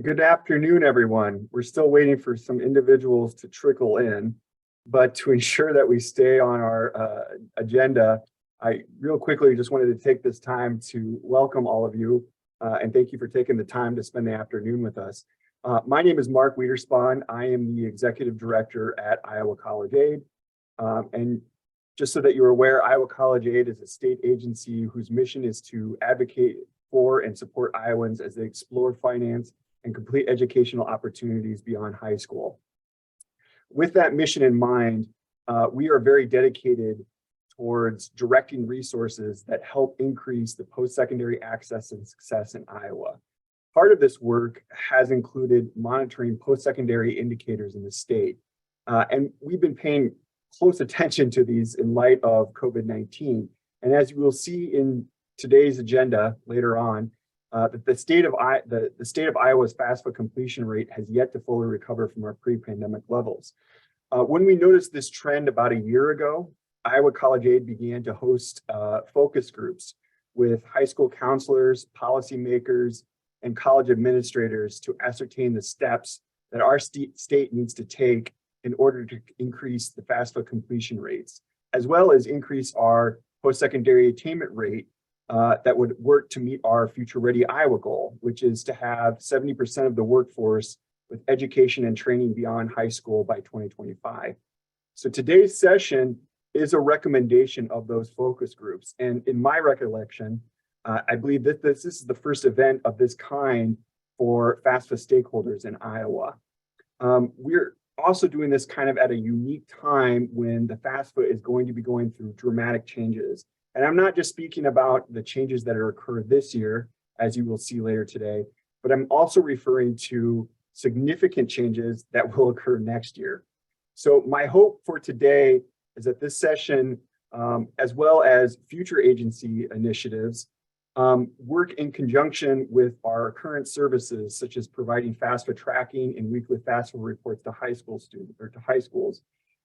Good afternoon, everyone. We're still waiting for some individuals to trickle in, but to ensure that we stay on our agenda, I real quickly just wanted to take this time to welcome all of you and thank you for taking the time to spend the afternoon with us. My name is Mark Wiederspan. I am the Executive Director at Iowa College Aid. And just so that you're aware, Iowa College Aid is a state agency whose mission is to advocate for and support Iowans as they explore finance and complete educational opportunities beyond high school. With that mission in mind, we are very dedicated towards directing resources that help increase the post-secondary access and success in Iowa. Part of this work has included monitoring post-secondary indicators in the state. And we've been paying close attention to these in light of COVID-19. And as you will see in today's agenda later on, that the state of Iowa's FAFSA completion rate has yet to fully recover from our pre-pandemic levels. When we noticed this trend about a year ago, Iowa College Aid began to host focus groups with high school counselors, policymakers, and college administrators to ascertain the steps that our state needs to take in order to increase the FAFSA completion rates, as well as increase our post-secondary attainment rate that would work to meet our Future Ready Iowa goal, which is to have 70% of the workforce with education and training beyond high school by 2025. So today's session is a recommendation of those focus groups. And in my recollection, I believe that this is the first event of this kind for FAFSA stakeholders in Iowa. We're also doing this kind of at a unique time when the FAFSA is going to be going through dramatic changes. And I'm not just speaking about the changes that are occurred this year, as you will see later today, but I'm also referring to significant changes that will occur next year. So my hope for today is that this session, as well as future agency initiatives, work in conjunction with our current services, such as providing FAFSA tracking and weekly FAFSA reports to high school students or to high schools.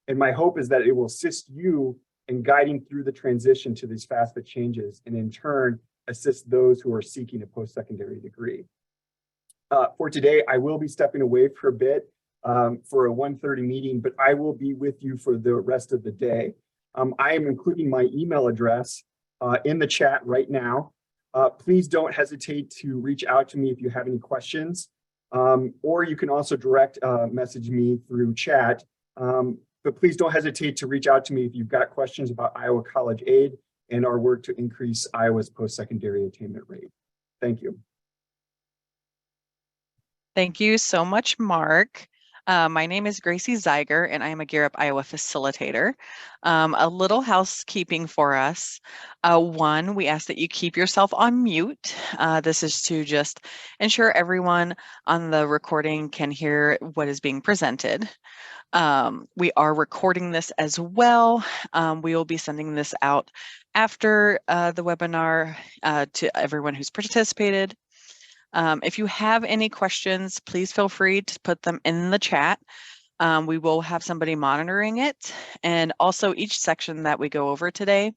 And my hope is that it will assist you in guiding through the transition to these FAFSA changes, and in turn, assist those who are seeking a post-secondary degree. For today, I will be stepping away for a bit for a 1:30 meeting, but I will be with you for the rest of the day. I am including my email address in the chat right now. Please don't hesitate to reach out to me if you have any questions, or you can also direct message me through chat. But please don't hesitate to reach out to me if you've got questions about Iowa College Aid and our work to increase Iowa's post-secondary attainment rate. Thank you. Thank you so much, Mark. My name is Gracie Zeiger, and I am a Gear Up Iowa facilitator. A little housekeeping for us. One, we ask that you keep yourself on mute. This is to just ensure everyone on the recording can hear what is being presented. We are recording this as well. We will be sending this out after the webinar to everyone who's participated. If you have any questions, please feel free to put them in the chat. We will have somebody monitoring it. And also each section that we go over today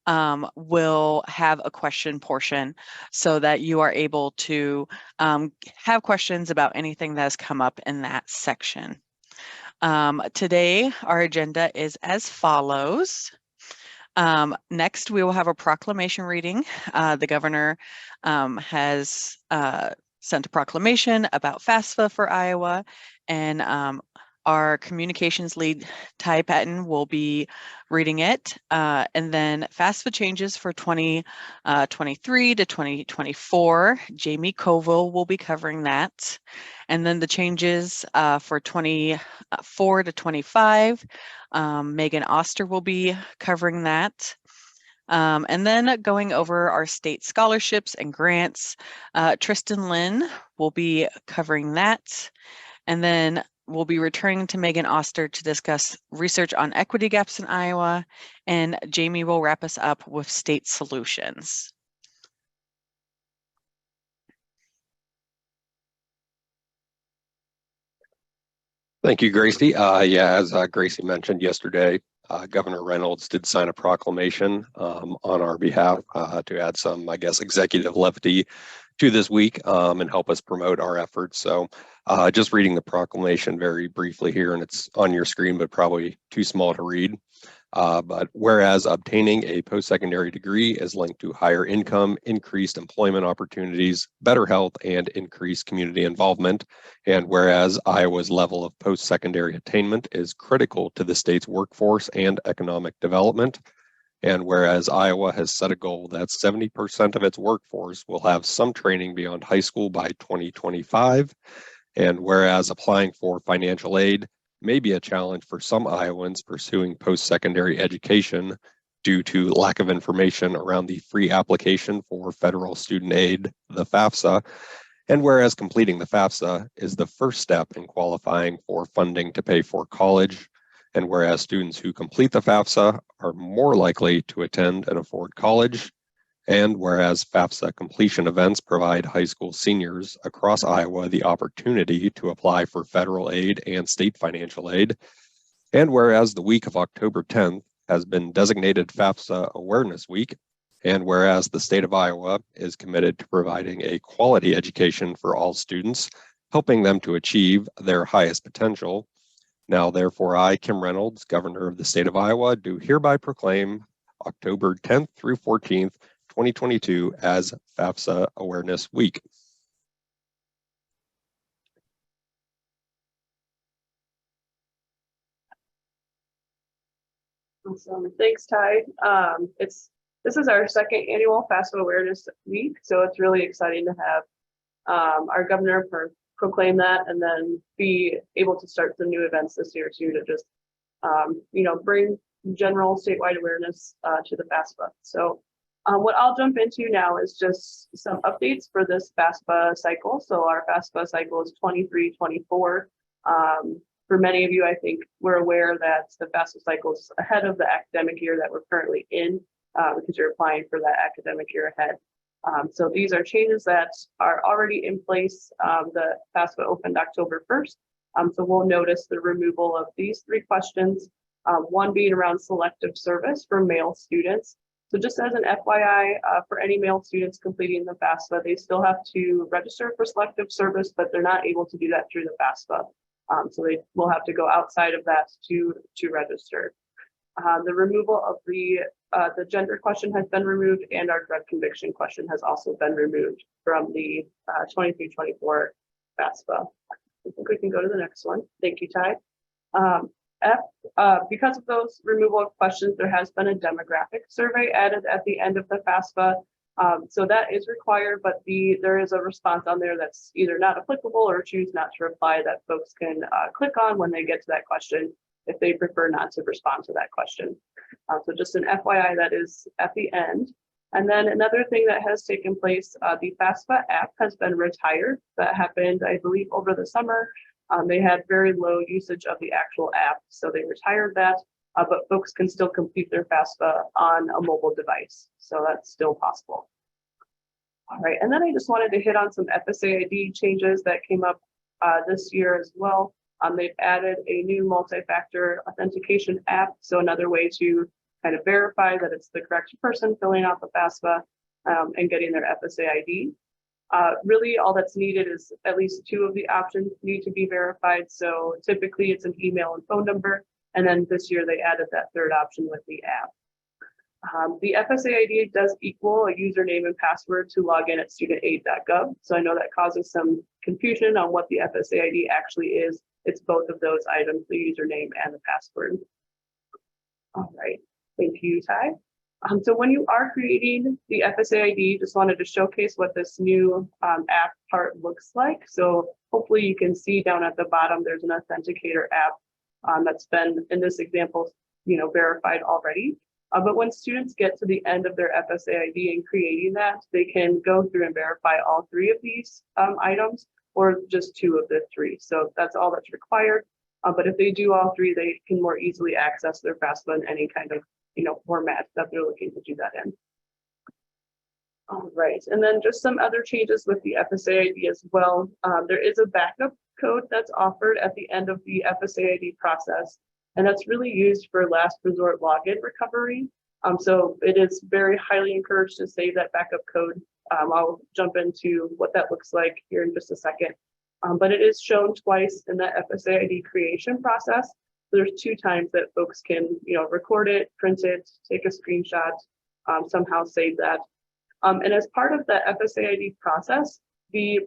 will have a question portion so that you are able to have questions about anything that has come up in that section. Today, our agenda is as follows. Next, we will have a proclamation reading. The governor has sent a proclamation about FAFSA for Iowa, and our communications lead, Ty Patton, will be reading it. And then FAFSA Changes for 2023 to 2024, Jamie Colville will be covering that. And then the changes for 24 to 25, Megan Oster will be covering that. And then going over our state scholarships and grants, Tristan Lynn will be covering that. And then we'll be returning to Megan Oster to discuss research on equity gaps in Iowa, and Jamie will wrap us up with state solutions. Thank you, Gracie. Yeah, as Gracie mentioned yesterday, Governor Reynolds did sign a proclamation on our behalf to add some, I guess, executive levity to this week and help us promote our efforts. So just reading the proclamation very briefly here, and it's on your screen, but probably too small to read. But whereas obtaining a post-secondary degree is linked to higher income, increased employment opportunities, better health, and increased community involvement, and whereas Iowa's level of post-secondary attainment is critical to the state's workforce and economic development, and whereas Iowa has set a goal that 70% of its workforce will have some training beyond high school by 2025, and whereas applying for financial aid may be a challenge for some Iowans pursuing post-secondary education due to lack of information around the free application for federal student aid, the FAFSA, and whereas completing the FAFSA is the first step in qualifying for funding to pay for college, and whereas students who complete the FAFSA are more likely to attend and afford college, and whereas FAFSA completion events provide high school seniors across Iowa the opportunity to apply for federal aid and state financial aid, and whereas the week of October 10th has been designated FAFSA Awareness Week, and whereas the state of Iowa is committed to providing a quality education for all students, helping them to achieve their highest potential. Now, therefore, I, Kim Reynolds, Governor of the state of Iowa, do hereby proclaim October 10th through 14th, 2022 as FAFSA Awareness Week. Awesome. Thanks, Ty. This is our second annual FAFSA Awareness Week, so it's really exciting to have our governor proclaim that and then be able to start some new events this year too to just bring general statewide awareness to the FAFSA. So what I'll jump into now is just some updates for this FAFSA cycle. So our FAFSA cycle is 23-24. For many of you, I think we're aware that the FAFSA cycle is ahead of the academic year that we're currently in because you're applying for that academic year ahead. So these are changes that are already in place. The FAFSA opened October 1st. So we'll notice the removal of these three questions, one being around selective service for male students. So just as an FYI, for any male students completing the FAFSA, they still have to register for selective service, but they're not able to do that through the FAFSA. So they will have to go outside of that to register. The removal of the gender question has been removed, and our drug conviction question has also been removed from the 23-24 FAFSA. I think we can go to the next one. Thank you, Ty. Because of those removal of questions, there has been a demographic survey added at the end of the FAFSA. So that is required, but there is a response on there that's either not applicable or choose not to reply that folks can click on when they get to that question if they prefer not to respond to that question. So just an FYI, that is at the end. And then another thing that has taken place, the FAFSA app has been retired. That happened, I believe, over the summer. They had very low usage of the actual app, so they retired that, but folks can still complete their FAFSA on a mobile device, so that's still possible. All right, and then I just wanted to hit on some FSA ID changes that came up this year as well. They've added a new multi-factor authentication app, so another way to kind of verify that it's the correct person filling out the FAFSA and getting their FSA ID. Really, all that's needed is at least two of the options need to be verified. So typically it's an email and phone number. And then this year they added that third option with the app. The FSA ID does equal a username and password to log in at studentaid.gov. So I know that causes some confusion on what the FSA ID actually is. It's both of those items, the username and the password. All right, thank you, Ty. So when you are creating the FSA ID, just wanted to showcase what this new app part looks like. So hopefully you can see down at the bottom, there's an authenticator app that's been, in this example, verified already. But when students get to the end of their FSA ID and creating that, they can go through and verify all three of these items or just two of the three. So that's all that's required. But if they do all three, they can more easily access their FAFSA in any kind of format that they're looking to do that in. All right, and then just some other changes with the FSA ID as well. There is a backup code that's offered at the end of the FSA ID process. and that's really used for last resort login recovery. So it is very highly encouraged to save that backup code. I'll jump into what that looks like here in just a second. But it is shown twice in the FSA ID creation process. There's 2 times that folks can, record it, print it, take a screenshot, somehow save that. And as part of the FSA ID process, the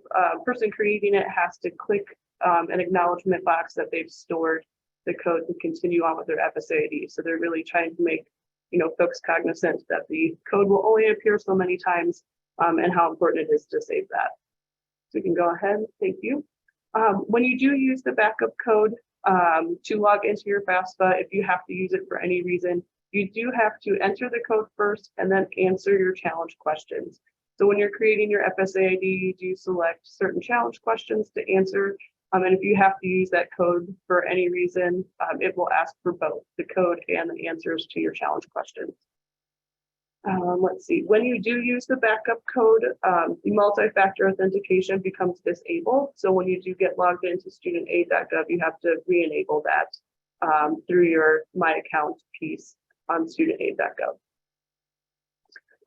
person creating it has to click an acknowledgement box that they've stored the code to continue on with their FSA ID. So they're really trying to make, folks cognizant that the code will only appear so many times, and how important it is to save that. So you can go ahead. Thank you. When you do use the backup code to log into your FAFSA, if you have to use it for any reason, you do have to enter the code first and then answer your challenge questions. So when you're creating your FSA ID, you do select certain challenge questions to answer. And if you have to use that code for any reason, it will ask for both the code and the answers to your challenge questions. Let's see, when you do use the backup code, the multi-factor authentication becomes disabled. So when you do get logged into studentaid.gov, you have to re-enable that through your My Account piece on studentaid.gov.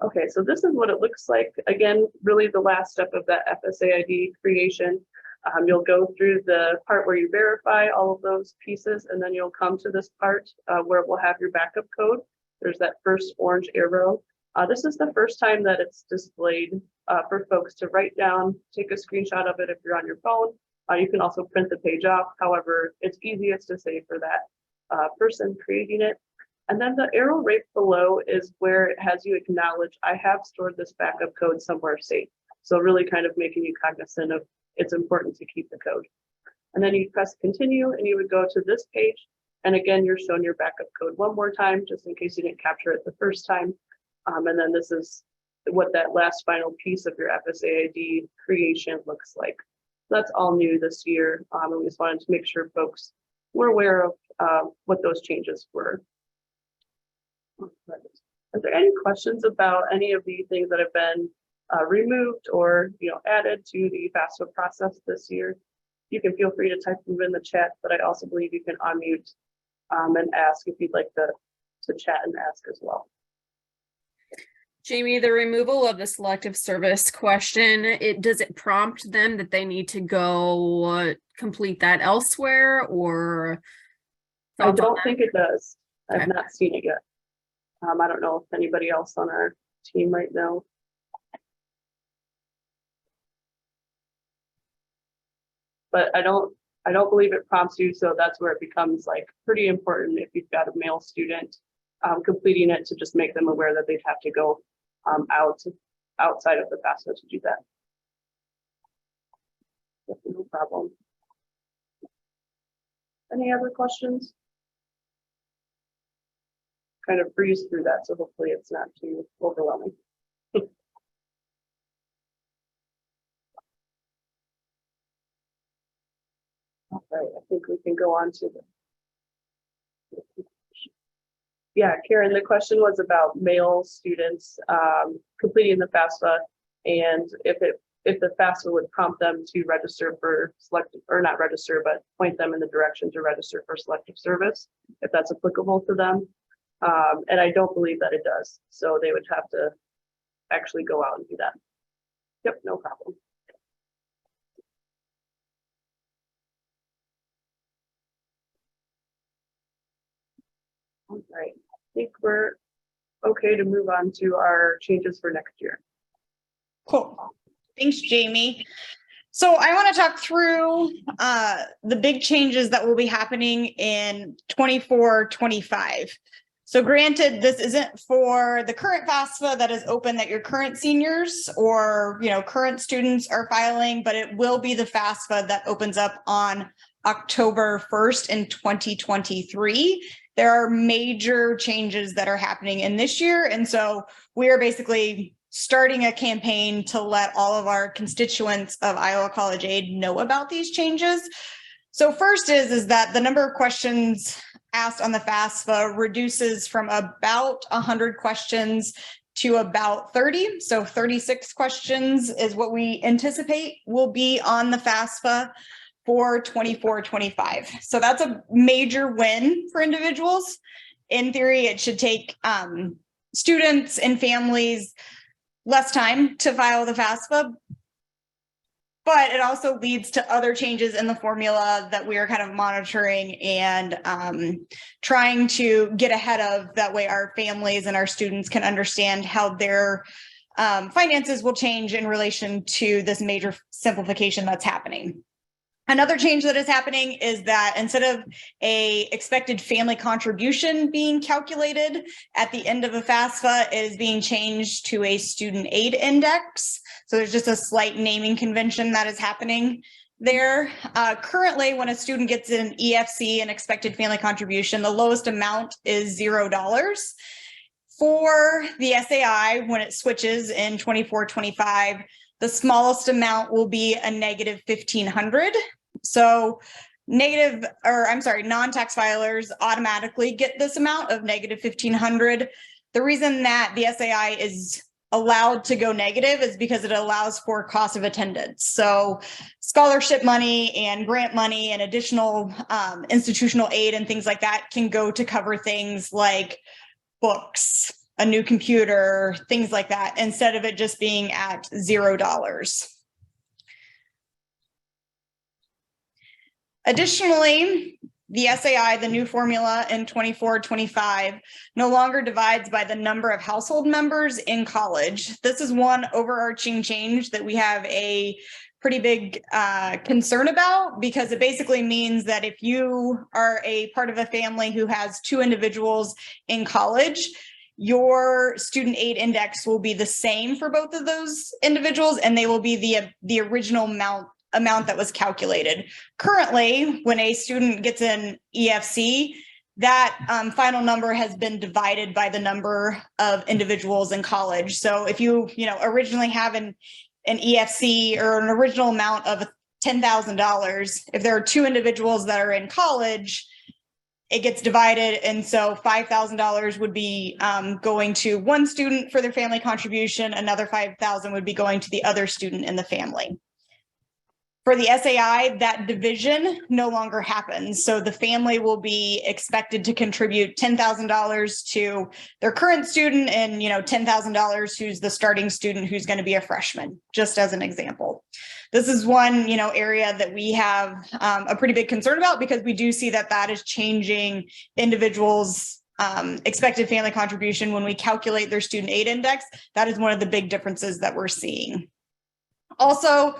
Okay, so this is what it looks like. Again, really the last step of that FSA ID creation. You'll go through the part where you verify all of those pieces, and then you'll come to this part where it will have your backup code. There's that first orange arrow. This is the first time that it's displayed for folks to write down, take a screenshot of it if you're on your phone. You can also print the page off. However, it's easiest to say for that person creating it. And then the arrow right below is where it has you acknowledge, I have stored this backup code somewhere safe. So really kind of making you cognizant of it's important to keep the code. And then you press continue and you would go to this page. And again, you're shown your backup code one more time, just in case you didn't capture it the first time. And then this is what that last final piece of your FSA ID creation looks like. That's all new this year. And we just wanted to make sure folks were aware of what those changes were. Are there any questions about any of the things that have been removed or added to the FAFSA process this year? You can feel free to type them in the chat, but I also believe you can unmute and ask if you'd like to chat and ask as well. Jamie, the removal of the selective service question, does it prompt them that they need to go complete that elsewhere, or? I don't think it does. Okay. I've not seen it yet. I don't know if anybody else on our team might know. But I don't believe it prompts you, so that's where it becomes like pretty important if you've got a male student completing it, to just make them aware that they'd have to go outside of the FAFSA to do that. No problem. Any other questions? Kind of breeze through that, so hopefully it's not too overwhelming. All right, I think we can go on to the. Yeah, Karen, the question was about male students completing the FAFSA, and if the FAFSA would prompt them to register for selective, or not register, but point them in the direction to register for selective service, if that's applicable to them. And I don't believe that it does. So they would have to actually go out and do that. Yep, no problem. All right, I think we're okay to move on to our changes for next year. Cool. Thanks, Jamie. So I want to talk through the big changes that will be happening in 24-25. So granted, this isn't for the current FAFSA that is open that your current seniors or current students are filing, but it will be the FAFSA that opens up on October 1st in 2023. There are major changes that are happening in this year. And so we are basically starting a campaign to let all of our constituents of Iowa College Aid know about these changes. So first is that the number of questions asked on the FAFSA reduces from about 100 questions to about 30. So 36 questions is what we anticipate will be on the FAFSA. for 24-25. So that's a major win for individuals. In theory, it should take students and families less time to file the FAFSA, but it also leads to other changes in the formula that we are kind of monitoring and trying to get ahead of. That way our families and our students can understand how their finances will change in relation to this major simplification that's happening. Another change that is happening is that instead of a expected family contribution being calculated at the end of a FAFSA, it is being changed to a student aid index. So there's just a slight naming convention that is happening there. Currently, when a student gets an EFC, an expected family contribution, the lowest amount is $0. For the SAI, when it switches in 24-25, the smallest amount will be a negative $1,500. So non-tax filers automatically get this amount of negative $1,500. The reason that the SAI is allowed to go negative is because it allows for cost of attendance. So scholarship money and grant money and additional institutional aid and things like that can go to cover things like books, a new computer, things like that, instead of it just being at $0. Additionally, the SAI, the new formula in 24-25, no longer divides by the number of household members in college. This is one overarching change that we have a pretty big concern about, because it basically means that if you are a part of a family who has 2 individuals in college, your student aid index will be the same for both of those individuals, and they will be the original amount that was calculated. Currently, when a student gets an EFC, that final number has been divided by the number of individuals in college. So if you originally have an EFC or an original amount of $10,000, if there are 2 individuals that are in college, it gets divided, and so $5,000 would be going to one student for their family contribution, another $5,000 would be going to the other student in the family. For the SAI, that division no longer happens. So the family will be expected to contribute $10,000 to their current student and $10,000 who's the starting student who's going to be a freshman, just as an example. This is one area that we have a pretty big concern about, because we do see that is changing individuals' expected family contribution when we calculate their student aid index. That is one of the big differences that we're seeing. Also,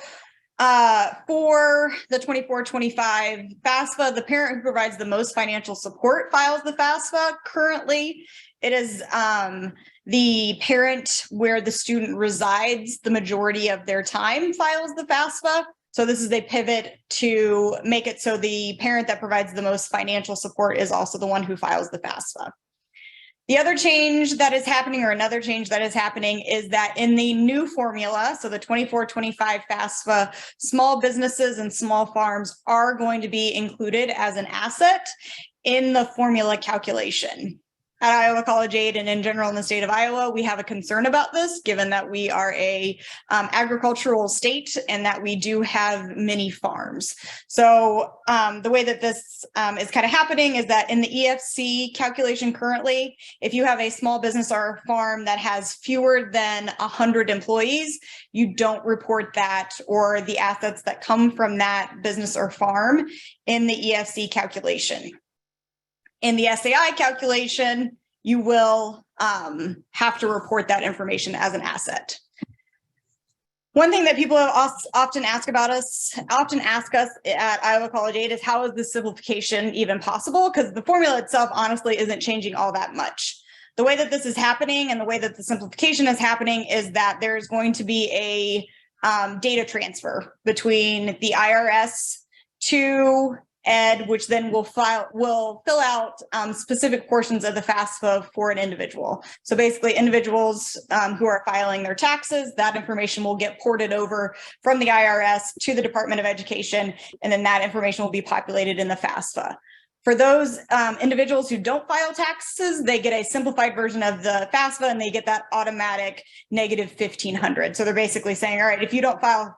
for the 24-25 FAFSA, the parent who provides the most financial support files the FAFSA. Currently, it is the parent where the student resides the majority of their time files the FAFSA. So this is a pivot to make it so the parent that provides the most financial support is also the one who files the FAFSA. The other change that is happening, or another change that is happening, is that in the new formula, so the 24-25 FAFSA, small businesses and small farms are going to be included as an asset in the formula calculation. At Iowa College Aid and in general in the state of Iowa, we have a concern about this, given that we are a agricultural state and that we do have many farms. So the way that this is kind of happening is that in the EFC calculation currently, if you have a small business or a farm that has fewer than 100 employees, you don't report that or the assets that come from that business or farm in the EFC calculation. In the SAI calculation, you will have to report that information as an asset. One thing that people have often ask us at Iowa College Aid is, how is this simplification even possible? Because the formula itself honestly isn't changing all that much. The way that this is happening and the way that the simplification is happening is that there's going to be a data transfer between the IRS to Ed, which then will fill out specific portions of the FAFSA for an individual. So basically, individuals who are filing their taxes, that information will get ported over from the IRS to the Department of Education, and then that information will be populated in the FAFSA. For those individuals who don't file taxes, they get a simplified version of the FAFSA, and they get that automatic negative $1,500. So they're basically saying, all right, if you don't file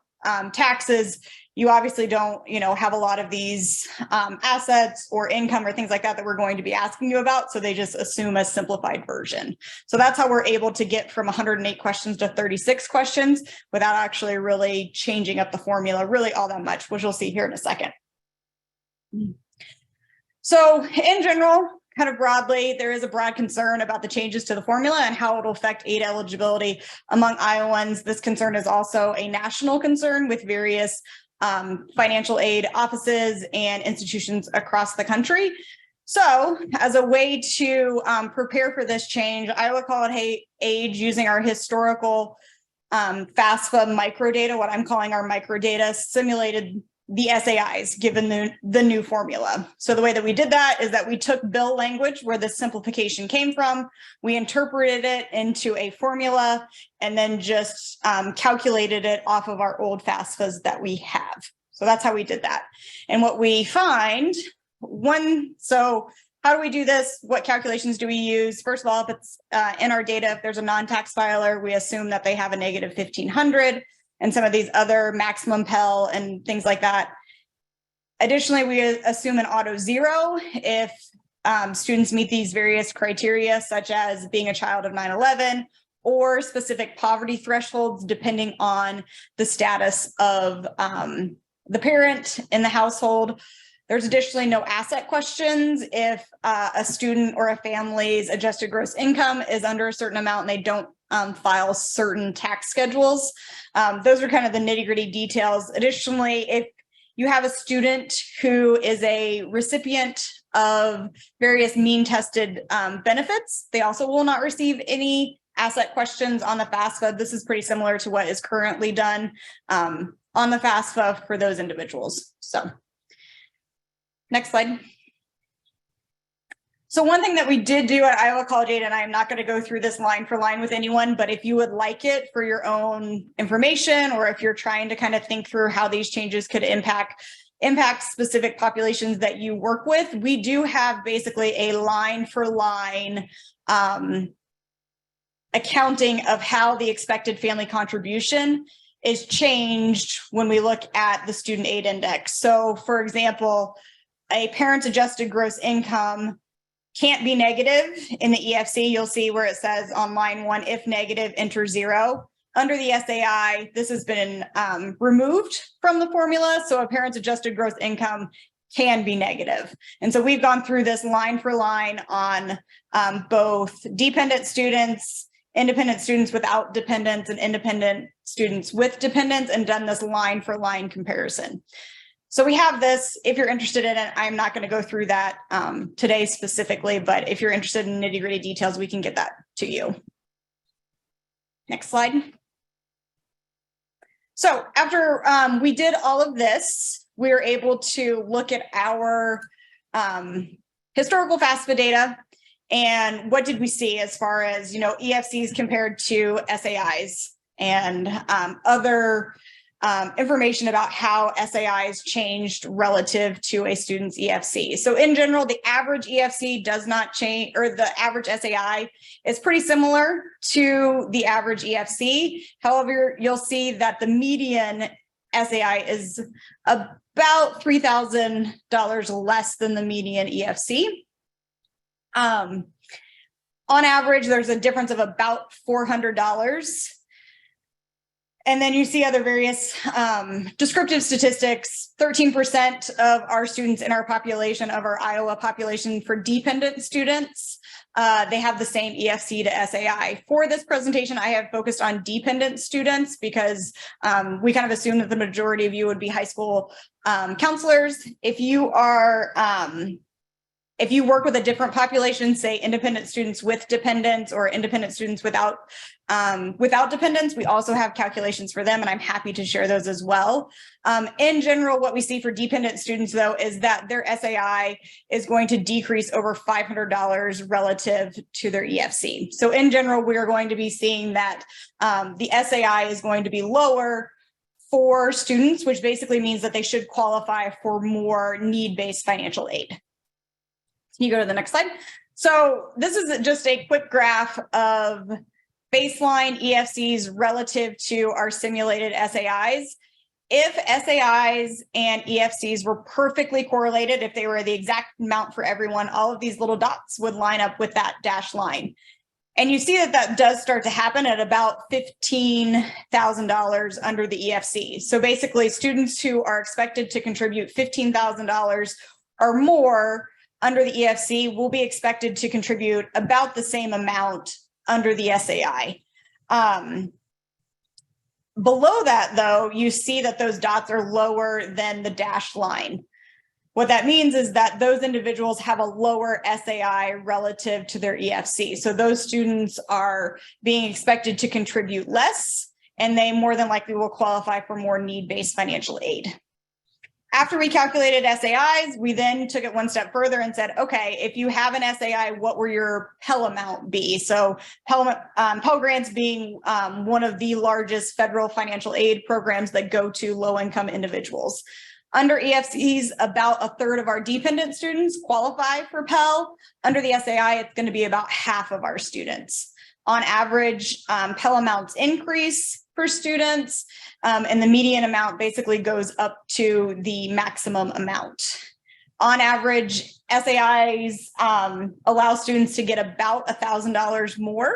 taxes, you obviously don't, have a lot of these assets or income or things like that we're going to be asking you about. So they just assume a simplified version. So that's how we're able to get from 108 questions to 36 questions without actually really changing up the formula really all that much, which we'll see here in a second. So in general, kind of broadly, there is a broad concern about the changes to the formula and how it will affect aid eligibility among Iowans. This concern is also a national concern with various financial aid offices and institutions across the country. So as a way to prepare for this change, Iowa College Age using our historical FAFSA microdata, what I'm calling our microdata, simulated the SAIs given the new formula. So the way that we did that is that we took bill language where the simplification came from, we interpreted it into a formula, and then just calculated it off of our old FAFSAs that we have. So that's how we did that. And what we find, so how do we do this? What calculations do we use? First of all, if it's in our data, if there's a non-tax filer, we assume that they have a negative 1,500. And some of these other maximum Pell and things like that. Additionally, we assume an auto zero if students meet these various criteria, such as being a child of 9/11 or specific poverty thresholds, depending on the status of the parent in the household. There's additionally no asset questions if a student or a family's adjusted gross income is under a certain amount and they don't file certain tax schedules. Those are kind of the nitty-gritty details. Additionally, if you have a student who is a recipient of various mean tested benefits, they also will not receive any asset questions on the FAFSA. This is pretty similar to what is currently done on the FAFSA for those individuals. So next slide. So one thing that we did do at Iowa College Aid, and I'm not going to go through this line for line with anyone, but if you would like it for your own information, or if you're trying to kind of think through how these changes could impact specific populations that you work with, we do have basically a line for line accounting of how the expected family contribution is changed when we look at the student aid index. So for example, a parent's adjusted gross income can't be negative in the EFC. You'll see where it says on line 1, if negative, enter 0. Under the SAI, this has been removed from the formula. So a parent's adjusted gross income can be negative. And so we've gone through this line for line on both dependent students, independent students without dependents, and independent students with dependents, and done this line for line comparison. So we have this, if you're interested in it, I'm not going to go through that today specifically, but if you're interested in nitty-gritty details, we can get that to you. Next slide. So after we did all of this, we were able to look at our historical FAFSA data and what did we see as far as, EFCs compared to SAIs and other information about how SAIs changed relative to a student's EFC. So in general, the average EFC does not change, or the average SAI is pretty similar to the average EFC. However, you'll see that the median SAI is about $3,000 less than the median EFC. On average, there's a difference of about $400. And then you see other various descriptive statistics. 13% of our students in our population, of our Iowa population for dependent students, they have the same EFC to SAI. For this presentation, I have focused on dependent students because we kind of assume that the majority of you would be high school counselors. If you are if you work with a different population, say independent students with dependents or independent students without dependents, we also have calculations for them, and I'm happy to share those as well. In general, what we see for dependent students, though, is that their SAI is going to decrease over $500 relative to their EFC. So in general, we are going to be seeing that the SAI is going to be lower for students, which basically means that they should qualify for more need-based financial aid. Can you go to the next slide? So this is just a quick graph of baseline EFCs relative to our simulated SAIs. if SAIs and EFCs were perfectly correlated, if they were the exact amount for everyone, all of these little dots would line up with that dashed line. And you see that that does start to happen at about $15,000 under the EFC. So basically, students who are expected to contribute $15,000 or more under the EFC will be expected to contribute about the same amount under the SAI. Below that, though, you see that those dots are lower than the dashed line. What that means is that those individuals have a lower SAI relative to their EFC. So those students are being expected to contribute less, and they more than likely will qualify for more need-based financial aid. After we calculated SAIs, we then took it one step further and said, okay, if you have an SAI, what will your Pell amount be? So Pell grants being one of the largest federal financial aid programs that go to low-income individuals. Under EFCs, about a third of our dependent students qualify for Pell. Under the SAI, it's going to be about half of our students. On average, Pell amounts increase for students, and the median amount basically goes up to the maximum amount. On average, SAIs allow students to get about $1,000 more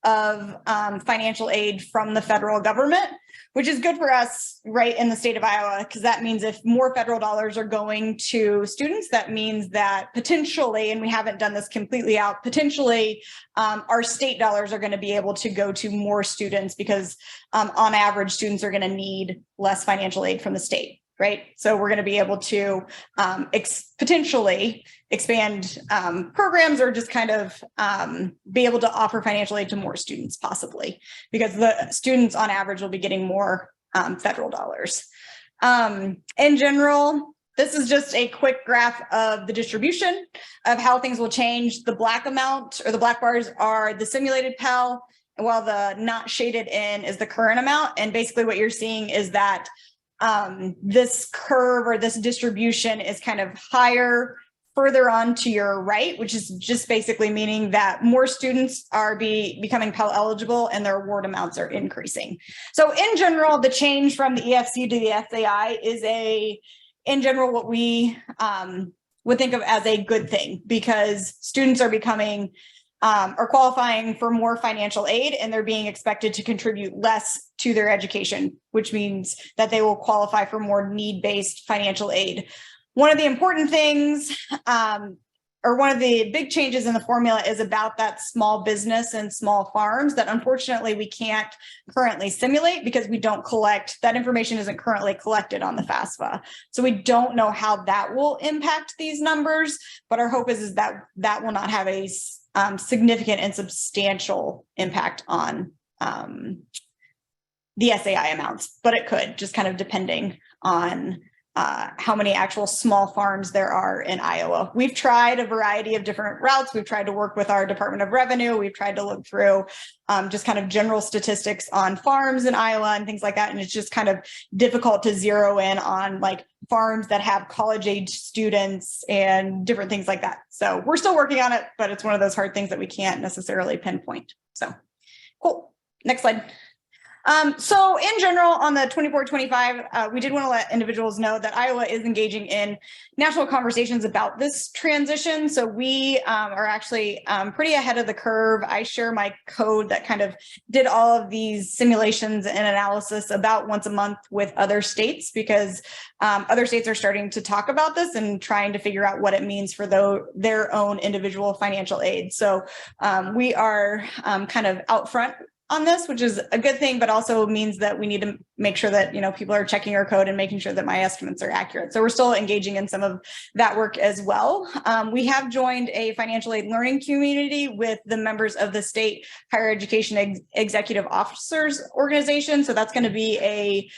of financial aid from the federal government, which is good for us right in the state of Iowa, because that means if more federal dollars are going to students, that means that potentially, and we haven't done this completely out, potentially our state dollars are going to be able to go to more students because on average, students are going to need less financial aid from the state. Right. So we're going to be able to potentially expand programs or just kind of be able to offer financial aid to more students possibly, because the students on average will be getting more federal dollars. In general, this is just a quick graph of the distribution of how things will change. The black amount or the black bars are the simulated Pell, while the not shaded in is the current amount. And basically what you're seeing is that this curve or this distribution is kind of higher further on to your right, which is just basically meaning that more students are becoming Pell eligible and their award amounts are increasing. So in general, the change from the EFC to the SAI is in general, what we would think of as a good thing, because students are becoming are qualifying for more financial aid, and they're being expected to contribute less to their education, which means that they will qualify for more need-based financial aid. One of the important things, or one of the big changes in the formula is about that small business and small farms that unfortunately we can't currently simulate because we don't collect, that information isn't currently collected on the FAFSA. So we don't know how that will impact these numbers, but our hope is that that will not have a significant and substantial impact on the SAI amounts, but it could, just kind of depending on how many actual small farms there are in Iowa. We've tried a variety of different routes. We've tried to work with our Department of Revenue. We've tried to look through just kind of general statistics on farms in Iowa and things like that. And it's just kind of difficult to zero in on like farms that have college age students and different things like that. So we're still working on it, but it's one of those hard things that we can't necessarily pinpoint. So cool. Next slide. So in general, on the 24-25, we did want to let individuals know that Iowa is engaging in national conversations about this transition. So we are actually pretty ahead of the curve. I share my code that kind of did all of these simulations and analysis about once a month with other states, because other states are starting to talk about this and trying to figure out what it means for their own individual financial aid. So we are kind of out front on this, which is a good thing, but also means that we need to make sure that, people are checking our code and making sure that my estimates are accurate. So we're still engaging in some of that work as well. We have joined a financial aid learning community with the members of the state higher education executive officers organization. So that's going to be a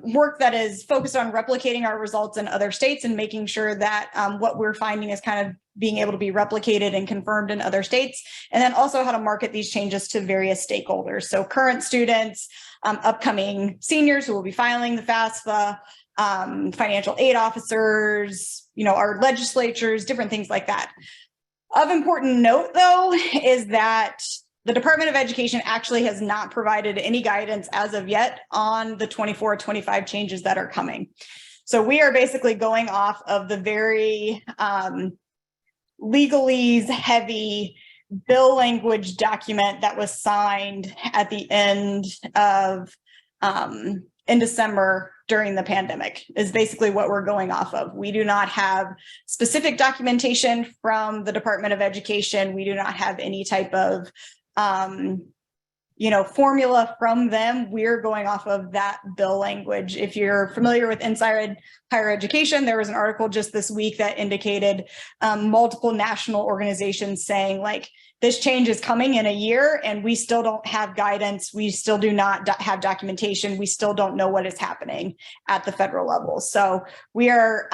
work that is focused on replicating our results in other states and making sure that what we're finding is kind of being able to be replicated and confirmed in other states, and then also how to market these changes to various stakeholders. So current students, upcoming seniors who will be filing the FAFSA, financial aid officers, our legislatures, different things like that. Of important note, though, is that the Department of Education actually has not provided any guidance as of yet on the 24-25 changes that are coming. So we are basically going off of the very legalese heavy bill language document that was signed at the end of in December during the pandemic is basically what we're going off of. We do not have specific documentation from the Department of Education. We do not have any type of formula from them. We're going off of that bill language. If you're familiar with Inside Higher Education, there was an article just this week that indicated multiple national organizations saying like, this change is coming in a year and we still don't have guidance. We still do not have documentation. We still don't know what is happening at the federal level. So we are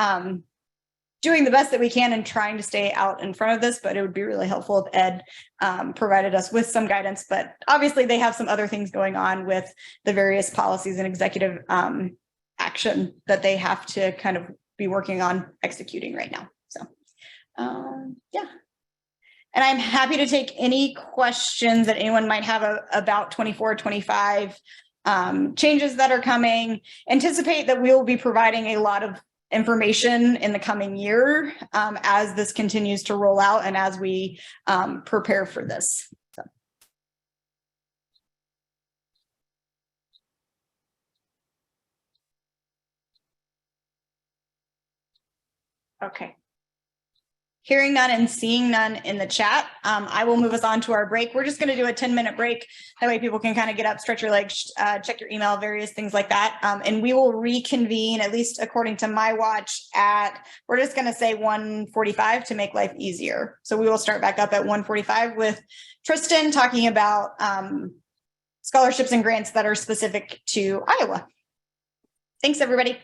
doing the best that we can and trying to stay out in front of this, but it would be really helpful if Ed provided us with some guidance. But obviously they have some other things going on with the various policies and executive action that they have to kind of be working on executing right now. So yeah. And I'm happy to take any questions that anyone might have about 24-25 changes that are coming. Anticipate that we will be providing a lot of information in the coming year as this continues to roll out and as we prepare for this. So. Okay. Hearing none and seeing none in the chat, I will move us on to our break. We're just going to do a 10-minute break. That way people can kind of get up, stretch your legs, check your email, various things like that. And we will reconvene, at least according to my watch, we're just going to say 1:45 to make life easier. So we will start back up at 1:45 with Tristan talking about scholarships and grants that are specific to Iowa. Thanks, everybody.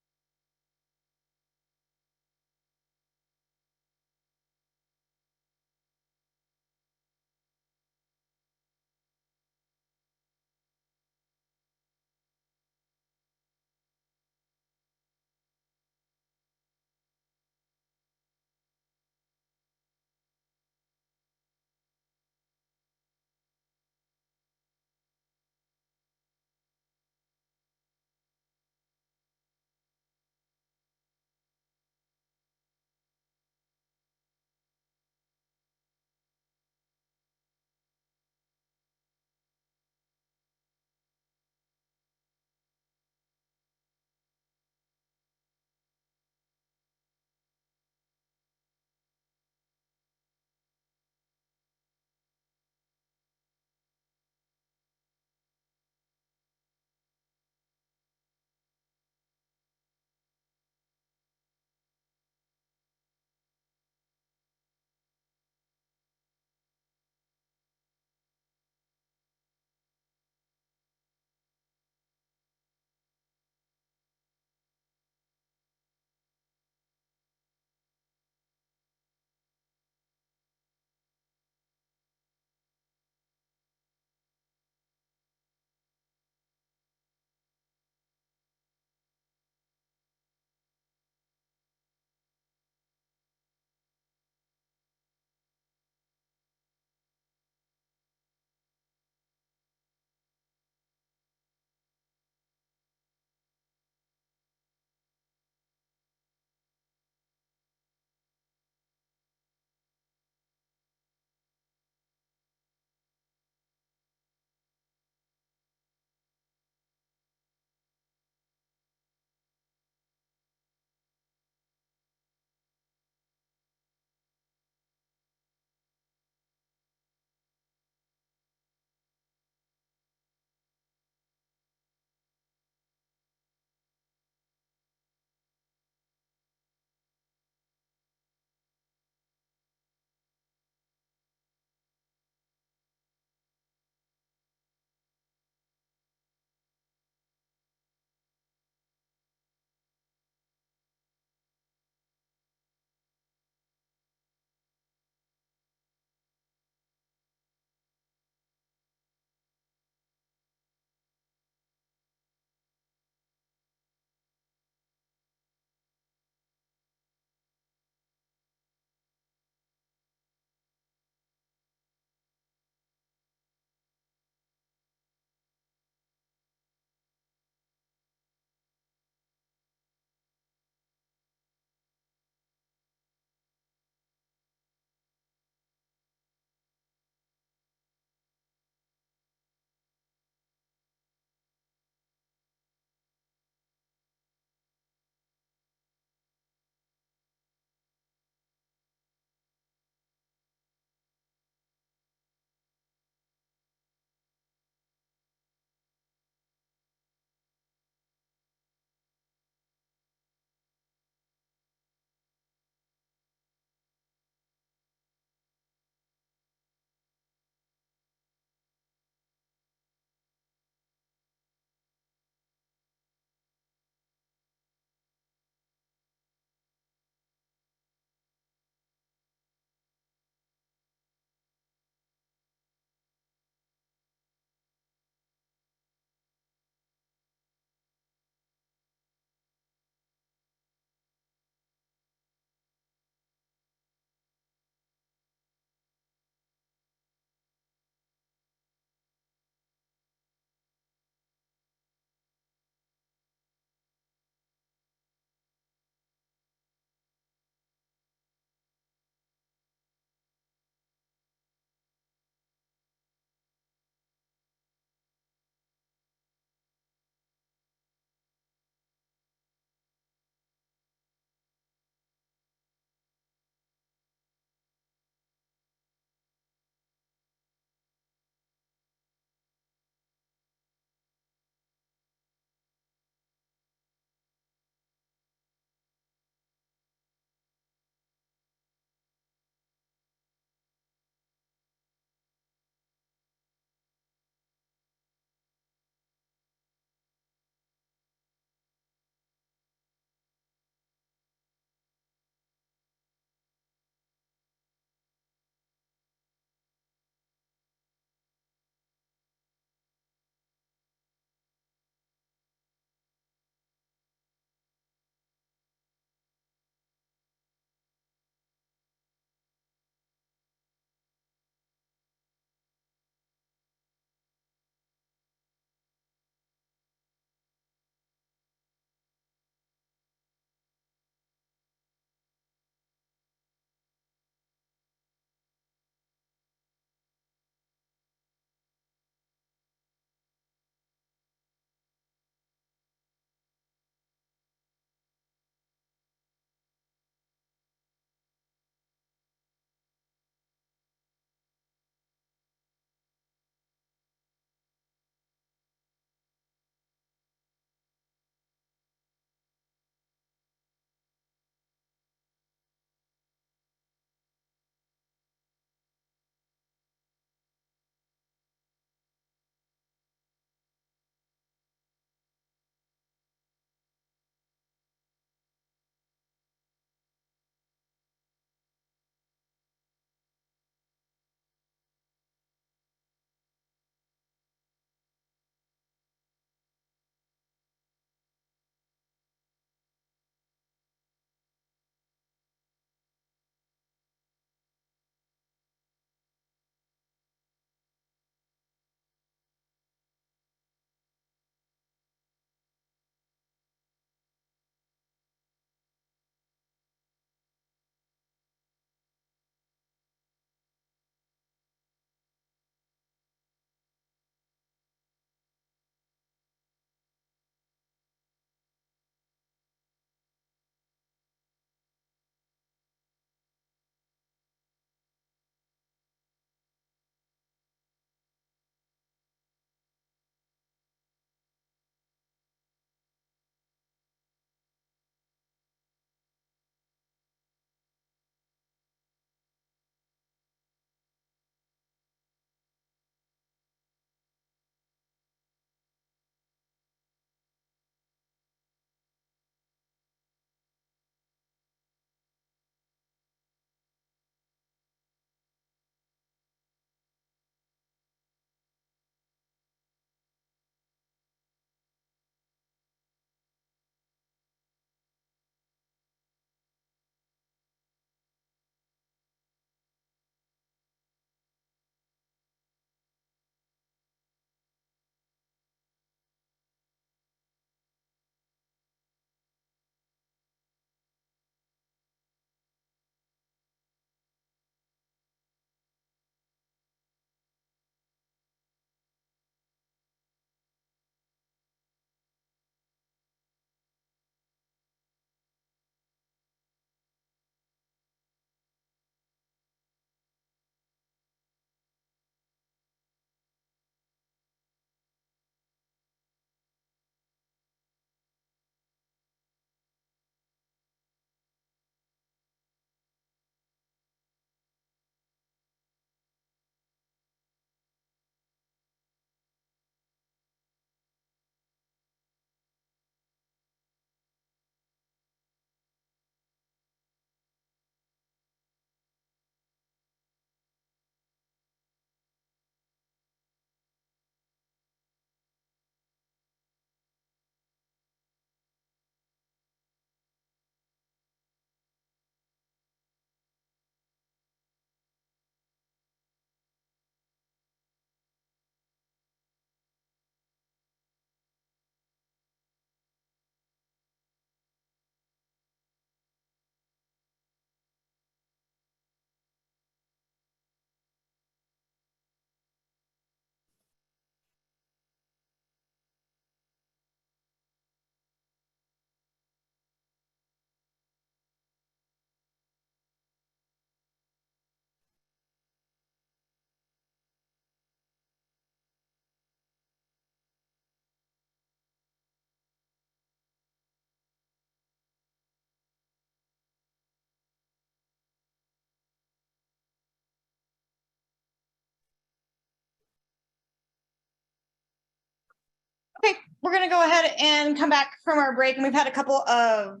Okay, we're gonna go ahead and come back from our break, and we've had a couple of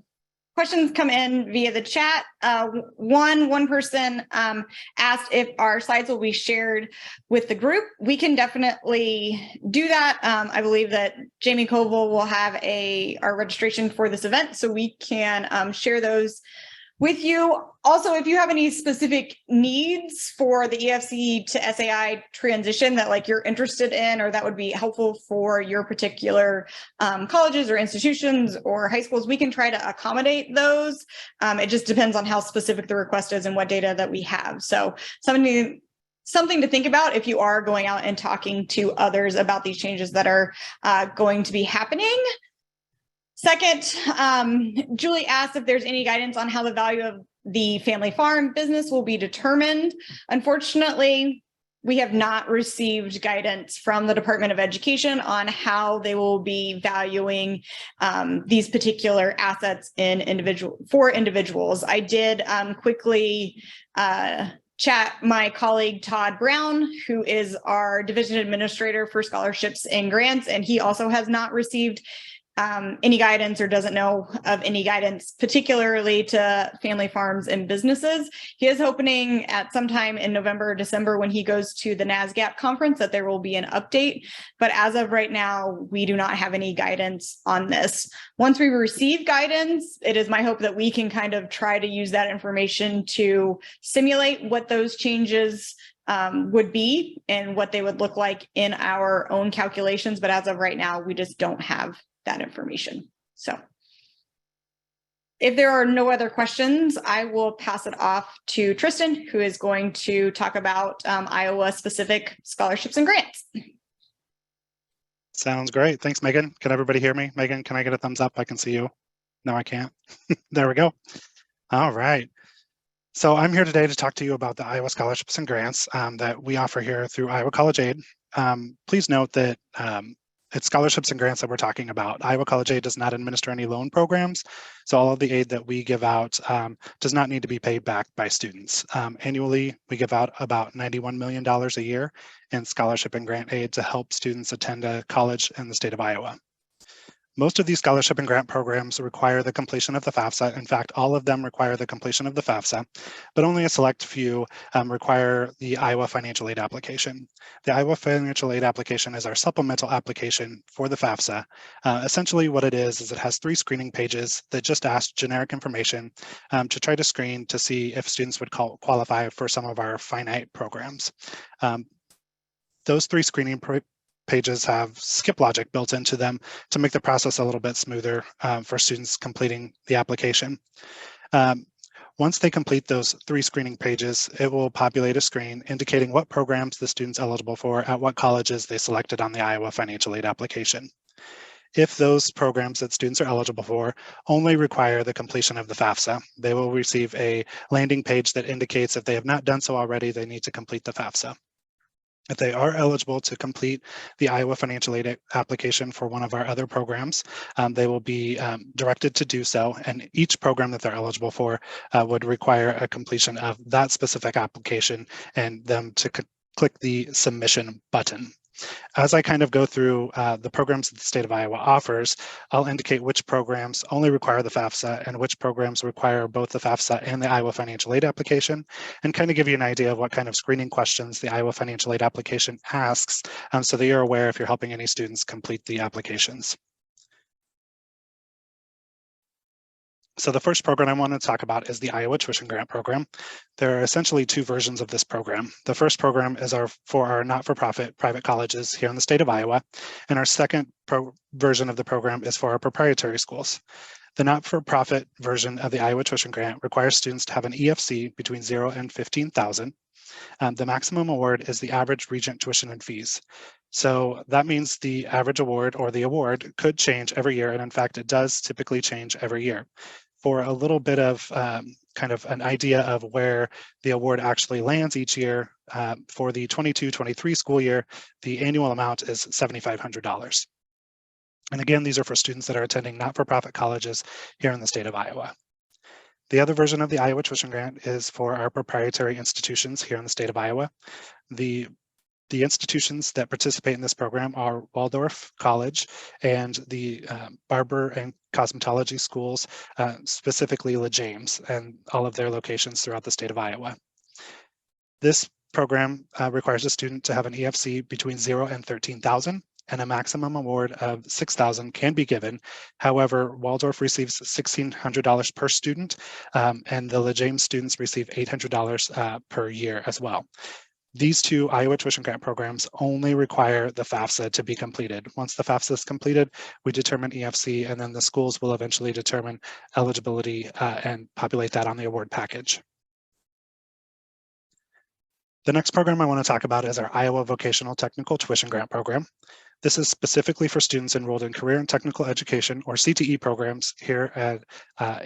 questions come in via the chat. One person asked if our slides will be shared with the group. We can definitely do that. I believe that Jamie Koval will have our registration for this event, so we can share those with you. Also, if you have any specific needs for the EFC to SAI transition that like you're interested in, or that would be helpful for your particular colleges or institutions or high schools, we can try to accommodate those. It just depends on how specific the request is and what data that we have. So something to think about if you are going out and talking to others about these changes that are going to be happening. Second, Julie asked if there's any guidance on how the value of the family farm business will be determined. Unfortunately, we have not received guidance from the Department of Education on how they will be valuing these particular assets for individuals. I did quickly chat my colleague Todd Brown, who is our division administrator for scholarships and grants, and he also has not received any guidance or doesn't know of any guidance, particularly to family farms and businesses. He is hoping at sometime in November or December when he goes to the NASGAP conference that there will be an update. But as of right now, we do not have any guidance on this. Once we receive guidance, it is my hope that we can kind of try to use that information to simulate what those changes would be and what they would look like in our own calculations. But as of right now, we just don't have that information. So if there are no other questions, I will pass it off to Tristan, who is going to talk about Iowa specific scholarships and grants. Sounds great. Thanks, Megan. Can everybody hear me? Megan, can I get a thumbs up? I can see you. No, I can't. There we go. All right. So I'm here today to talk to you about the Iowa scholarships and grants that we offer here through Iowa College Aid. Please note that it's scholarships and grants that we're talking about. Iowa College Aid does not administer any loan programs, so all of the aid that we give out does not need to be paid back by students. Annually, we give out about $91 million a year in scholarship and grant aid to help students attend a college in the state of Iowa. Most of these scholarship and grant programs require the completion of the FAFSA. In fact, all of them require the completion of the FAFSA, but only a select few require the Iowa financial aid application. The Iowa financial aid application is our supplemental application for the FAFSA. Essentially what it is it has 3 screening pages that just ask generic information to try to screen to see if students would qualify for some of our finite programs. Those 3 screening pages have skip logic built into them to make the process a little bit smoother for students completing the application. Once they complete those 3 screening pages, it will populate a screen indicating what programs the student's eligible for at what colleges they selected on the Iowa financial aid application. If those programs that students are eligible for only require the completion of the FAFSA, they will receive a landing page that indicates if they have not done so already, they need to complete the FAFSA. If they are eligible to complete the Iowa financial aid application for one of our other programs, they will be directed to do so, and each program that they're eligible for would require a completion of that specific application and them to click the submission button. As I kind of go through the programs that the state of Iowa offers, I'll indicate which programs only require the FAFSA and which programs require both the FAFSA and the Iowa financial aid application, and kind of give you an idea of what kind of screening questions the Iowa financial aid application asks so that you're aware if you're helping any students complete the applications. So the first program I want to talk about is the Iowa Tuition Grant Program. There are essentially 2 versions of this program. The first program is for our not-for-profit private colleges here in the state of Iowa, and our second version of the program is for our proprietary schools. The not-for-profit version of the Iowa Tuition Grant requires students to have an EFC between 0 and 15,000. The maximum award is the average Regent tuition and fees. So that means the average award or the award could change every year, and in fact, it does typically change every year. For a little bit of kind of an idea of where the award actually lands each year, for the 22-23 school year, the annual amount is $7,500. And again, these are for students that are attending not-for-profit colleges here in the state of Iowa. The other version of the Iowa Tuition Grant is for our proprietary institutions here in the state of Iowa. The The institutions that participate in this program are Waldorf College and the Barber and Cosmetology schools, specifically LaJames, and all of their locations throughout the state of Iowa. This program requires a student to have an EFC between 0 and 13,000, and a maximum award of 6,000 can be given. However, Waldorf receives $1,600 per student, and the LaJames students receive $800 per year as well. These two Iowa tuition grant programs only require the FAFSA to be completed. Once the FAFSA is completed, we determine EFC, and then the schools will eventually determine eligibility and populate that on the award package. The next program I want to talk about is our Iowa Vocational Technical Tuition Grant Program. This is specifically for students enrolled in career and technical education, or CTE programs, here at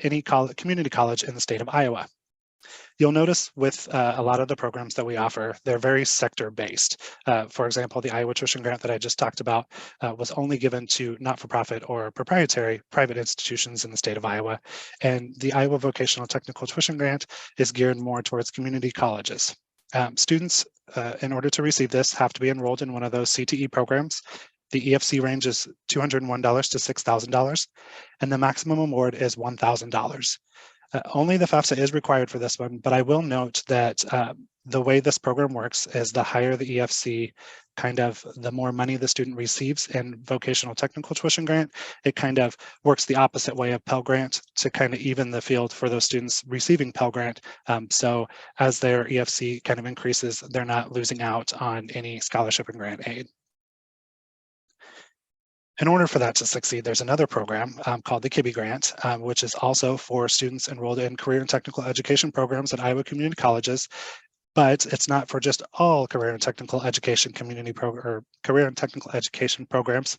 any community college in the state of Iowa. You'll notice with a lot of the programs that we offer, they're very sector-based. For example, the Iowa Tuition Grant that I just talked about was only given to not-for-profit or proprietary private institutions in the state of Iowa. And the Iowa Vocational Technical Tuition Grant is geared more towards community colleges. Students, in order to receive this, have to be enrolled in one of those CTE programs. The EFC range is $201 to $6,000, and the maximum award is $1,000. Only the FAFSA is required for this one, but I will note that the way this program works is the higher the EFC, the more money the student receives in vocational technical tuition grant, it kind of works the opposite way of Pell Grant to kind of even the field for those students receiving Pell Grant. So as their EFC kind of increases, they're not losing out on any scholarship and grant aid. In order for that to succeed, there's another program called the KIBI Grant, which is also for students enrolled in career and technical education programs at Iowa community colleges, but it's not for just all career and technical education career and technical education programs.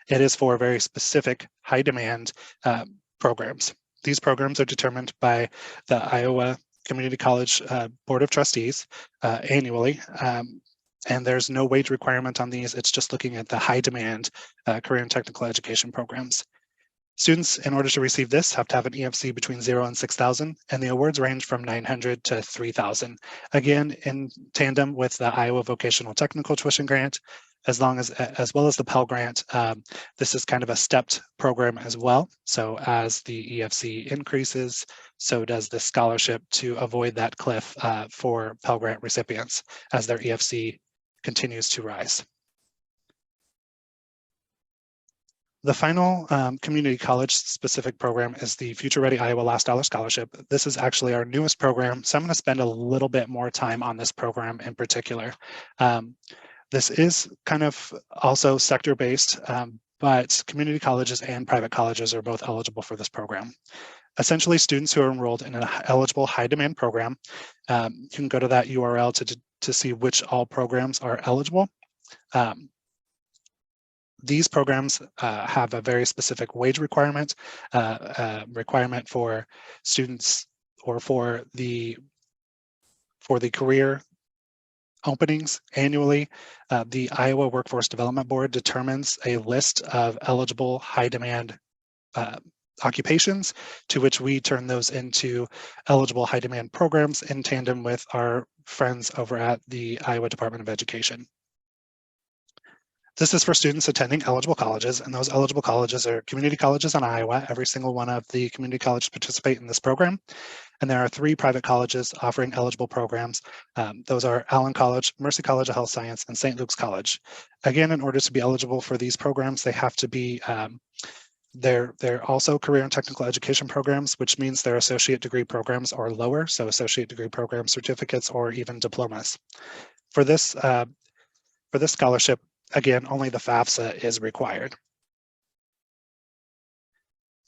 It is for very specific high demand programs. These programs are determined by the Iowa Community College Board of Trustees annually. And there's no wage requirement on these. It's just looking at the high demand career and technical education programs. Students, in order to receive this, have to have an EFC between 0 and 6,000, and the awards range from 900 to 3,000. Again, in tandem with the Iowa Vocational Technical Tuition Grant, as well as the Pell Grant. This is kind of a stepped program as well. So as the EFC increases, so does the scholarship to avoid that cliff for Pell Grant recipients as their EFC continues to rise. The final community college specific program is the Future Ready Iowa Last Dollar Scholarship. This is actually our newest program, so I'm going to spend a little bit more time on this program in particular. This is kind of also sector-based, but community colleges and private colleges are both eligible for this program. Essentially, students who are enrolled in an eligible high-demand program, you can go to that URL to see which all programs are eligible. These programs have a very specific wage requirement, requirement for students or for the career openings annually. The Iowa Workforce Development Board determines a list of eligible high demand occupations, to which we turn those into eligible high demand programs in tandem with our friends over at the Iowa Department of Education. This is for students attending eligible colleges, and those eligible colleges are community colleges in Iowa. Every single one of the community colleges participate in this program. And there are 3 private colleges offering eligible programs. Those are Allen College, Mercy College of Health Science, and St. Luke's College. Again, in order to be eligible for these programs, they have to be, they're also career and technical education programs, which means they're associate degree programs or lower, so associate degree program certificates or even diplomas. For this scholarship, again, only the FAFSA is required.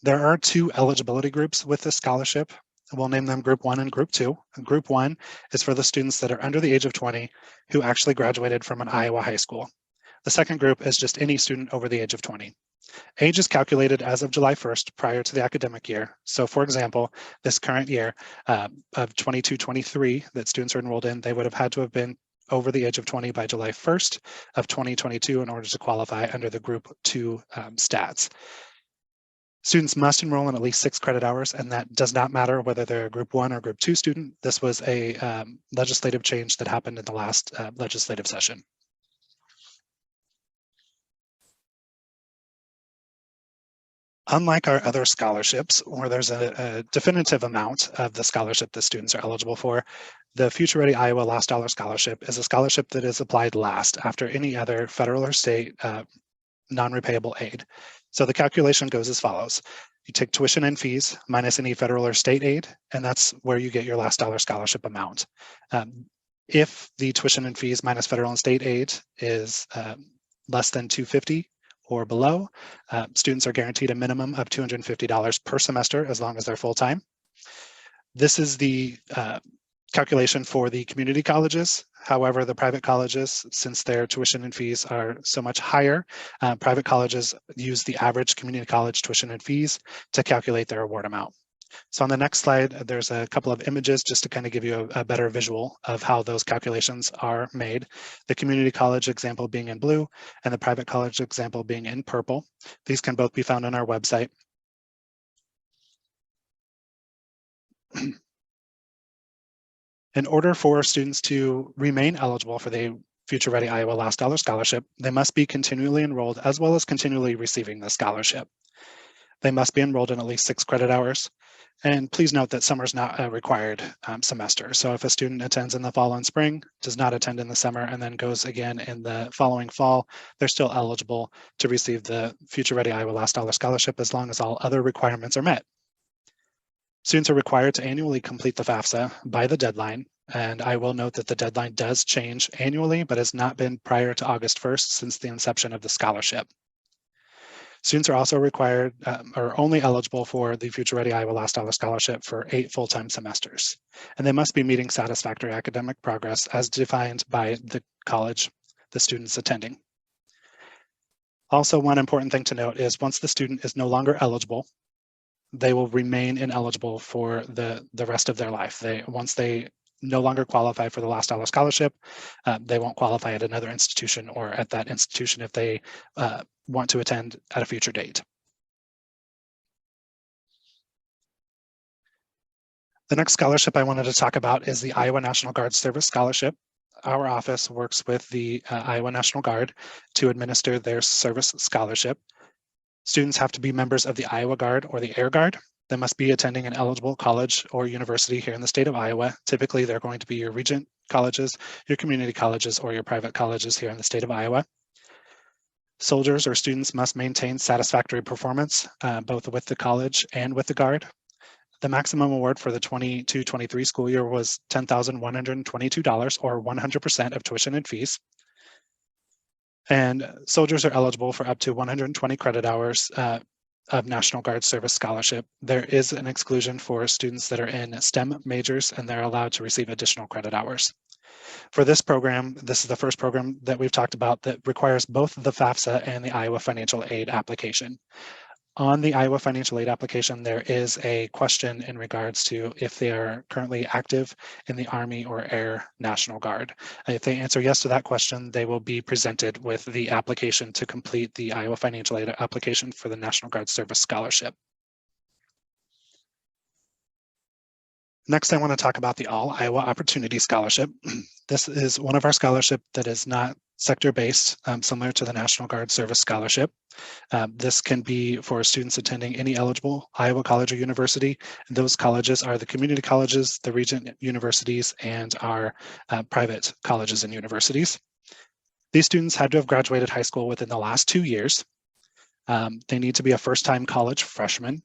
There are 2 eligibility groups with this scholarship. We'll name them Group 1 and Group 2. And Group 1 is for the students that are under the age of 20 who actually graduated from an Iowa high school. The second group is just any student over the age of 20. Age is calculated as of July 1st prior to the academic year. So for example, this current year of 22-23 that students are enrolled in, they would have had to have been over the age of 20 by July 1st of 2022 in order to qualify under the Group 2 stats. Students must enroll in at least 6 credit hours, and that does not matter whether they're a Group 1 or Group 2 student. This was a legislative change that happened in the last legislative session. Unlike our other scholarships, where there's a definitive amount of the scholarship that students are eligible for, the Future Ready Iowa Last Dollar Scholarship is a scholarship that is applied last after any other federal or state non-repayable aid. So the calculation goes as follows. You take tuition and fees minus any federal or state aid, and that's where you get your last dollar scholarship amount. If the tuition and fees minus federal and state aid is less than $250 or below, students are guaranteed a minimum of $250 per semester as long as they're full-time. This is the calculation for the community colleges. However, the private colleges, since their tuition and fees are so much higher, private colleges use the average community college tuition and fees to calculate their award amount. So on the next slide, there's a couple of images just to kind of give you a better visual of how those calculations are made. The community college example being in blue and the private college example being in purple. These can both be found on our website. In order for students to remain eligible for the Future Ready Iowa Last Dollar Scholarship, they must be continually enrolled as well as continually receiving the scholarship. They must be enrolled in at least 6 credit hours. And please note that summer is not a required semester. So if a student attends in the fall and spring, does not attend in the summer, and then goes again in the following fall, they're still eligible to receive the Future Ready Iowa Last Dollar Scholarship as long as all other requirements are met. Students are required to annually complete the FAFSA by the deadline. And I will note that the deadline does change annually, but has not been prior to August 1st since the inception of the scholarship. Students are also required or only eligible for the Future Ready Iowa Last Dollar Scholarship for 8 full-time semesters. And they must be meeting satisfactory academic progress as defined by the college the student's attending. Also, one important thing to note is once the student is no longer eligible, they will remain ineligible for the rest of their life. Once they no longer qualify for the Last Dollar Scholarship, they won't qualify at another institution or at that institution if they want to attend at a future date. The next scholarship I wanted to talk about is the Iowa National Guard Service Scholarship. Our office works with the Iowa National Guard to administer their service scholarship. Students have to be members of the Iowa Guard or the Air Guard. They must be attending an eligible college or university here in the state of Iowa. Typically, they're going to be your regent colleges, your community colleges, or your private colleges here in the state of Iowa. Soldiers or students must maintain satisfactory performance, both with the college and with the Guard. The maximum award for the 22-23 school year was $10,122, or 100% of tuition and fees. And soldiers are eligible for up to 120 credit hours of National Guard Service Scholarship. There is an exclusion for students that are in STEM majors, and they're allowed to receive additional credit hours. For this program, this is the first program that we've talked about that requires both the FAFSA and the Iowa Financial Aid application. On the Iowa Financial Aid application, there is a question in regards to if they are currently active in the Army or Air National Guard. If they answer yes to that question, they will be presented with the application to complete the Iowa Financial Aid application for the National Guard Service Scholarship. Next, I want to talk about the All Iowa Opportunity Scholarship. This is one of our scholarships that is not sector-based, similar to the National Guard Service Scholarship. This can be for students attending any eligible Iowa college or university. And those colleges are the community colleges, the regent universities, and our private colleges and universities. These students had to have graduated high school within the last 2 years. They need to be a first-time college freshman.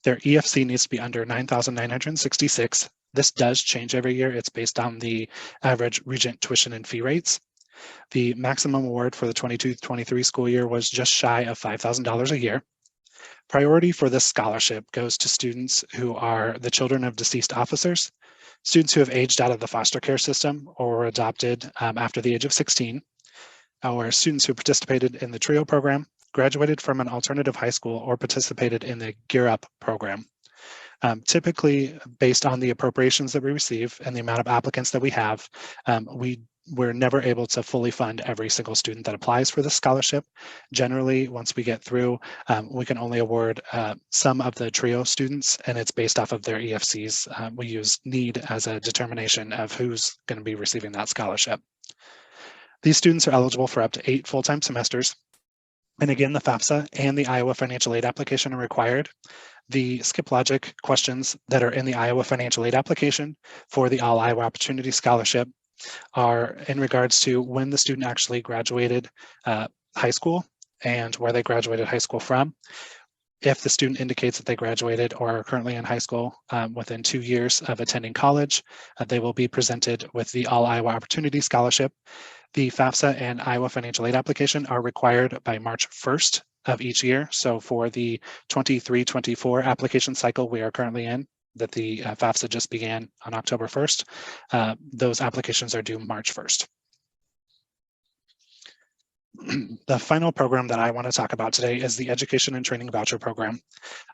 Their EFC needs to be under 9,966. This does change every year. It's based on the average regent tuition and fee rates. The maximum award for the 22-23 school year was just shy of $5,000 a year. Priority for this scholarship goes to students who are the children of deceased officers, students who have aged out of the foster care system or were adopted after the age of 16, or students who participated in the TRIO program, graduated from an alternative high school, or participated in the Gear Up program. Typically, based on the appropriations that we receive and the amount of applicants that we have, we're never able to fully fund every single student that applies for this scholarship. Generally, once we get through, we can only award some of the TRIO students, and it's based off of their EFCs. We use need as a determination of who's going to be receiving that scholarship. These students are eligible for up to 8 full-time semesters. And again, the FAFSA and the Iowa financial aid application are required. The skip logic questions that are in the Iowa financial aid application for the All Iowa Opportunity Scholarship are in regards to when the student actually graduated high school and where they graduated high school from. If the student indicates that they graduated or are currently in high school within 2 years of attending college, they will be presented with the All Iowa Opportunity Scholarship. The FAFSA and Iowa financial aid application are required by March 1st of each year. So for the 23-24 application cycle we are currently in, that the FAFSA just began on October 1st, those applications are due March 1st. The final program that I want to talk about today is the Education and Training Voucher Program.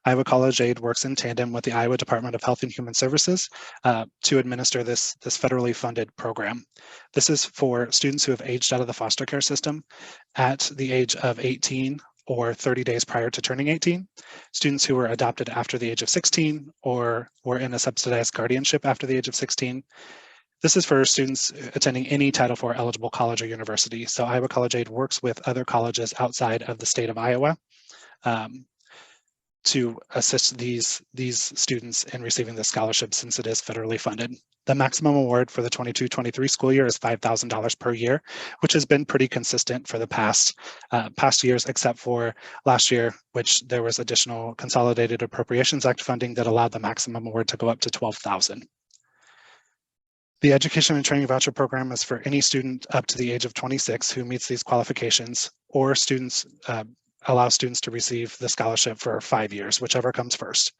Iowa College Aid works in tandem with the Iowa Department of Health and Human Services to administer this federally funded program. This is for students who have aged out of the foster care system at the age of 18 or 30 days prior to turning 18, students who were adopted after the age of 16 or were in a subsidized guardianship after the age of 16. This is for students attending any Title IV eligible college or university. So Iowa College Aid works with other colleges outside of the state of Iowa to assist these students in receiving this scholarship since it is federally funded. The maximum award for the 22-23 school year is $5,000 per year, which has been pretty consistent for the past years, except for last year, which there was additional Consolidated Appropriations Act funding that allowed the maximum award to go up to $12,000. The Education and Training Voucher Program is for any student up to the age of 26 who meets these qualifications, or students allow students to receive the scholarship for 5 years, whichever comes first.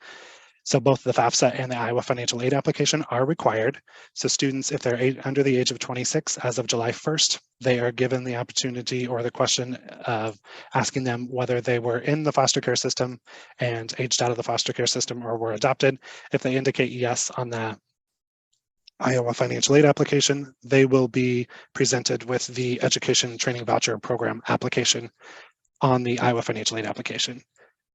So both the FAFSA and the Iowa financial aid application are required. So students, if they're under the age of 26 as of July 1st, they are given the opportunity or the question of asking them whether they were in the foster care system and aged out of the foster care system or were adopted. If they indicate yes on the Iowa financial aid application, they will be presented with the Education Training Voucher Program application on the Iowa financial aid application.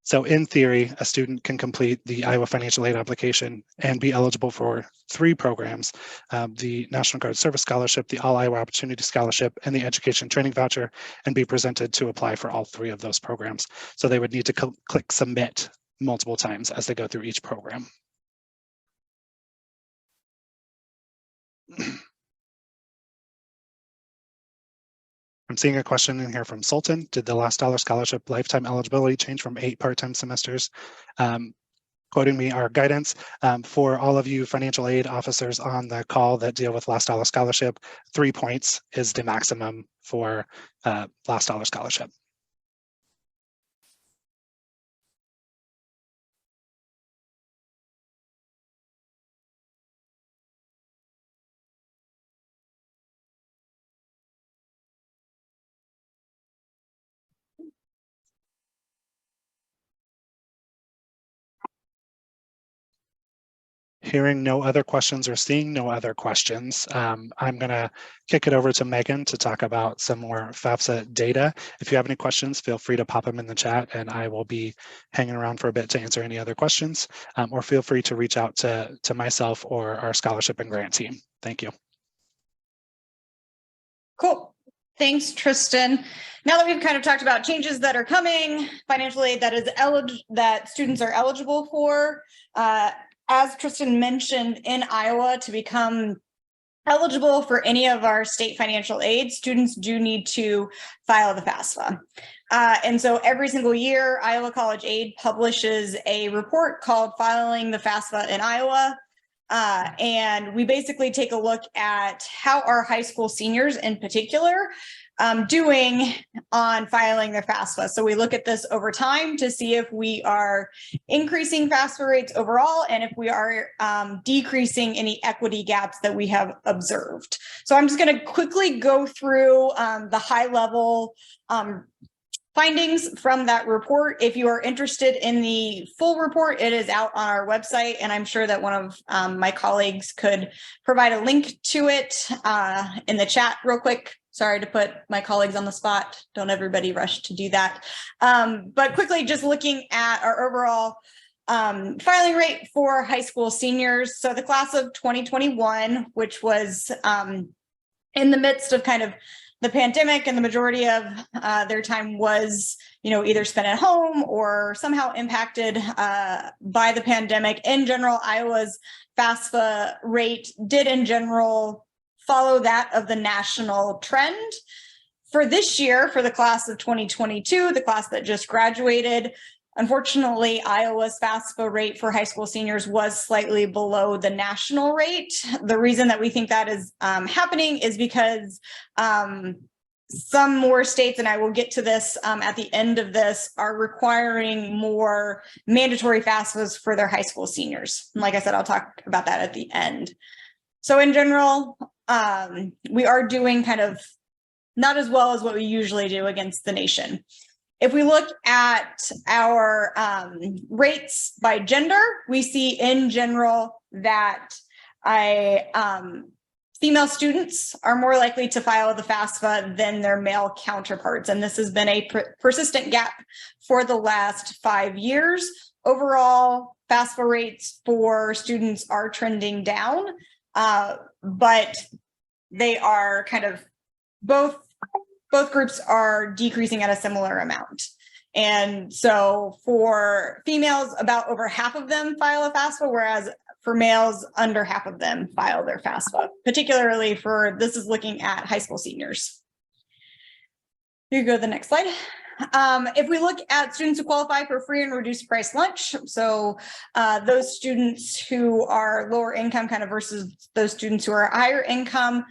So in theory, a student can complete the Iowa financial aid application and be eligible for 3 programs, the National Guard Service Scholarship, the All Iowa Opportunity Scholarship, and the Education Training Voucher, and be presented to apply for all 3 of those programs. So they would need to click submit multiple times as they go through each program. I'm seeing a question in here from Sultan. Did the last dollar scholarship lifetime eligibility change from 8 part-time semesters? Quoting me our guidance for all of you financial aid officers on the call that deal with last dollar scholarship, 3 points is the maximum for last dollar scholarship. Hearing no other questions or seeing no other questions, I'm going to kick it over to Megan to talk about some more FAFSA data. If you have any questions, feel free to pop them in the chat and I will be hanging around for a bit to answer any other questions, or feel free to reach out to myself or our scholarship and grant team. Thank you. Cool. Thanks, Tristan. Now that we've kind of talked about changes that are coming, financial aid that students are eligible for, as Tristan mentioned, in Iowa, to become eligible for any of our state financial aid, students do need to file the FAFSA. And so every single year, Iowa College Aid publishes a report called Filing the FAFSA in Iowa. And we basically take a look at how our high school seniors in particular doing on filing their FAFSA. So we look at this over time to see if we are increasing FAFSA rates overall and if we are decreasing any equity gaps that we have observed. So I'm just going to quickly go through the high level findings from that report. If you are interested in the full report, it is out on our website, and I'm sure that one of my colleagues could provide a link to it in the chat real quick. Sorry to put my colleagues on the spot. Don't everybody rush to do that. But quickly, just looking at our overall filing rate for high school seniors. So the class of 2021, which was in the midst of kind of the pandemic and the majority of their time was, either spent at home or somehow impacted by the pandemic. In general, Iowa's FAFSA rate did in general follow that of the national trend. For this year, for the class of 2022, the class that just graduated, unfortunately, Iowa's FAFSA rate for high school seniors was slightly below the national rate. The reason that we think that is happening is because some more states, and I will get to this at the end of this, are requiring more mandatory FAFSAs for their high school seniors. And like I said, I'll talk about that at the end. So in general, we are doing kind of not as well as what we usually do against the nation. If we look at our rates by gender, we see in general that female students are more likely to file the FAFSA than their male counterparts. And this has been a persistent gap for the last 5 years. Overall, FAFSA rates for students are trending down, but they are kind of both groups are decreasing at a similar amount. And so for females, about over half of them file a FAFSA, whereas for males, under half of them file their FAFSA, particularly this is looking at high school seniors. You go to the next slide. If we look at students who qualify for free and reduced price lunch, so those students who are lower income kind of versus those students who are higher income,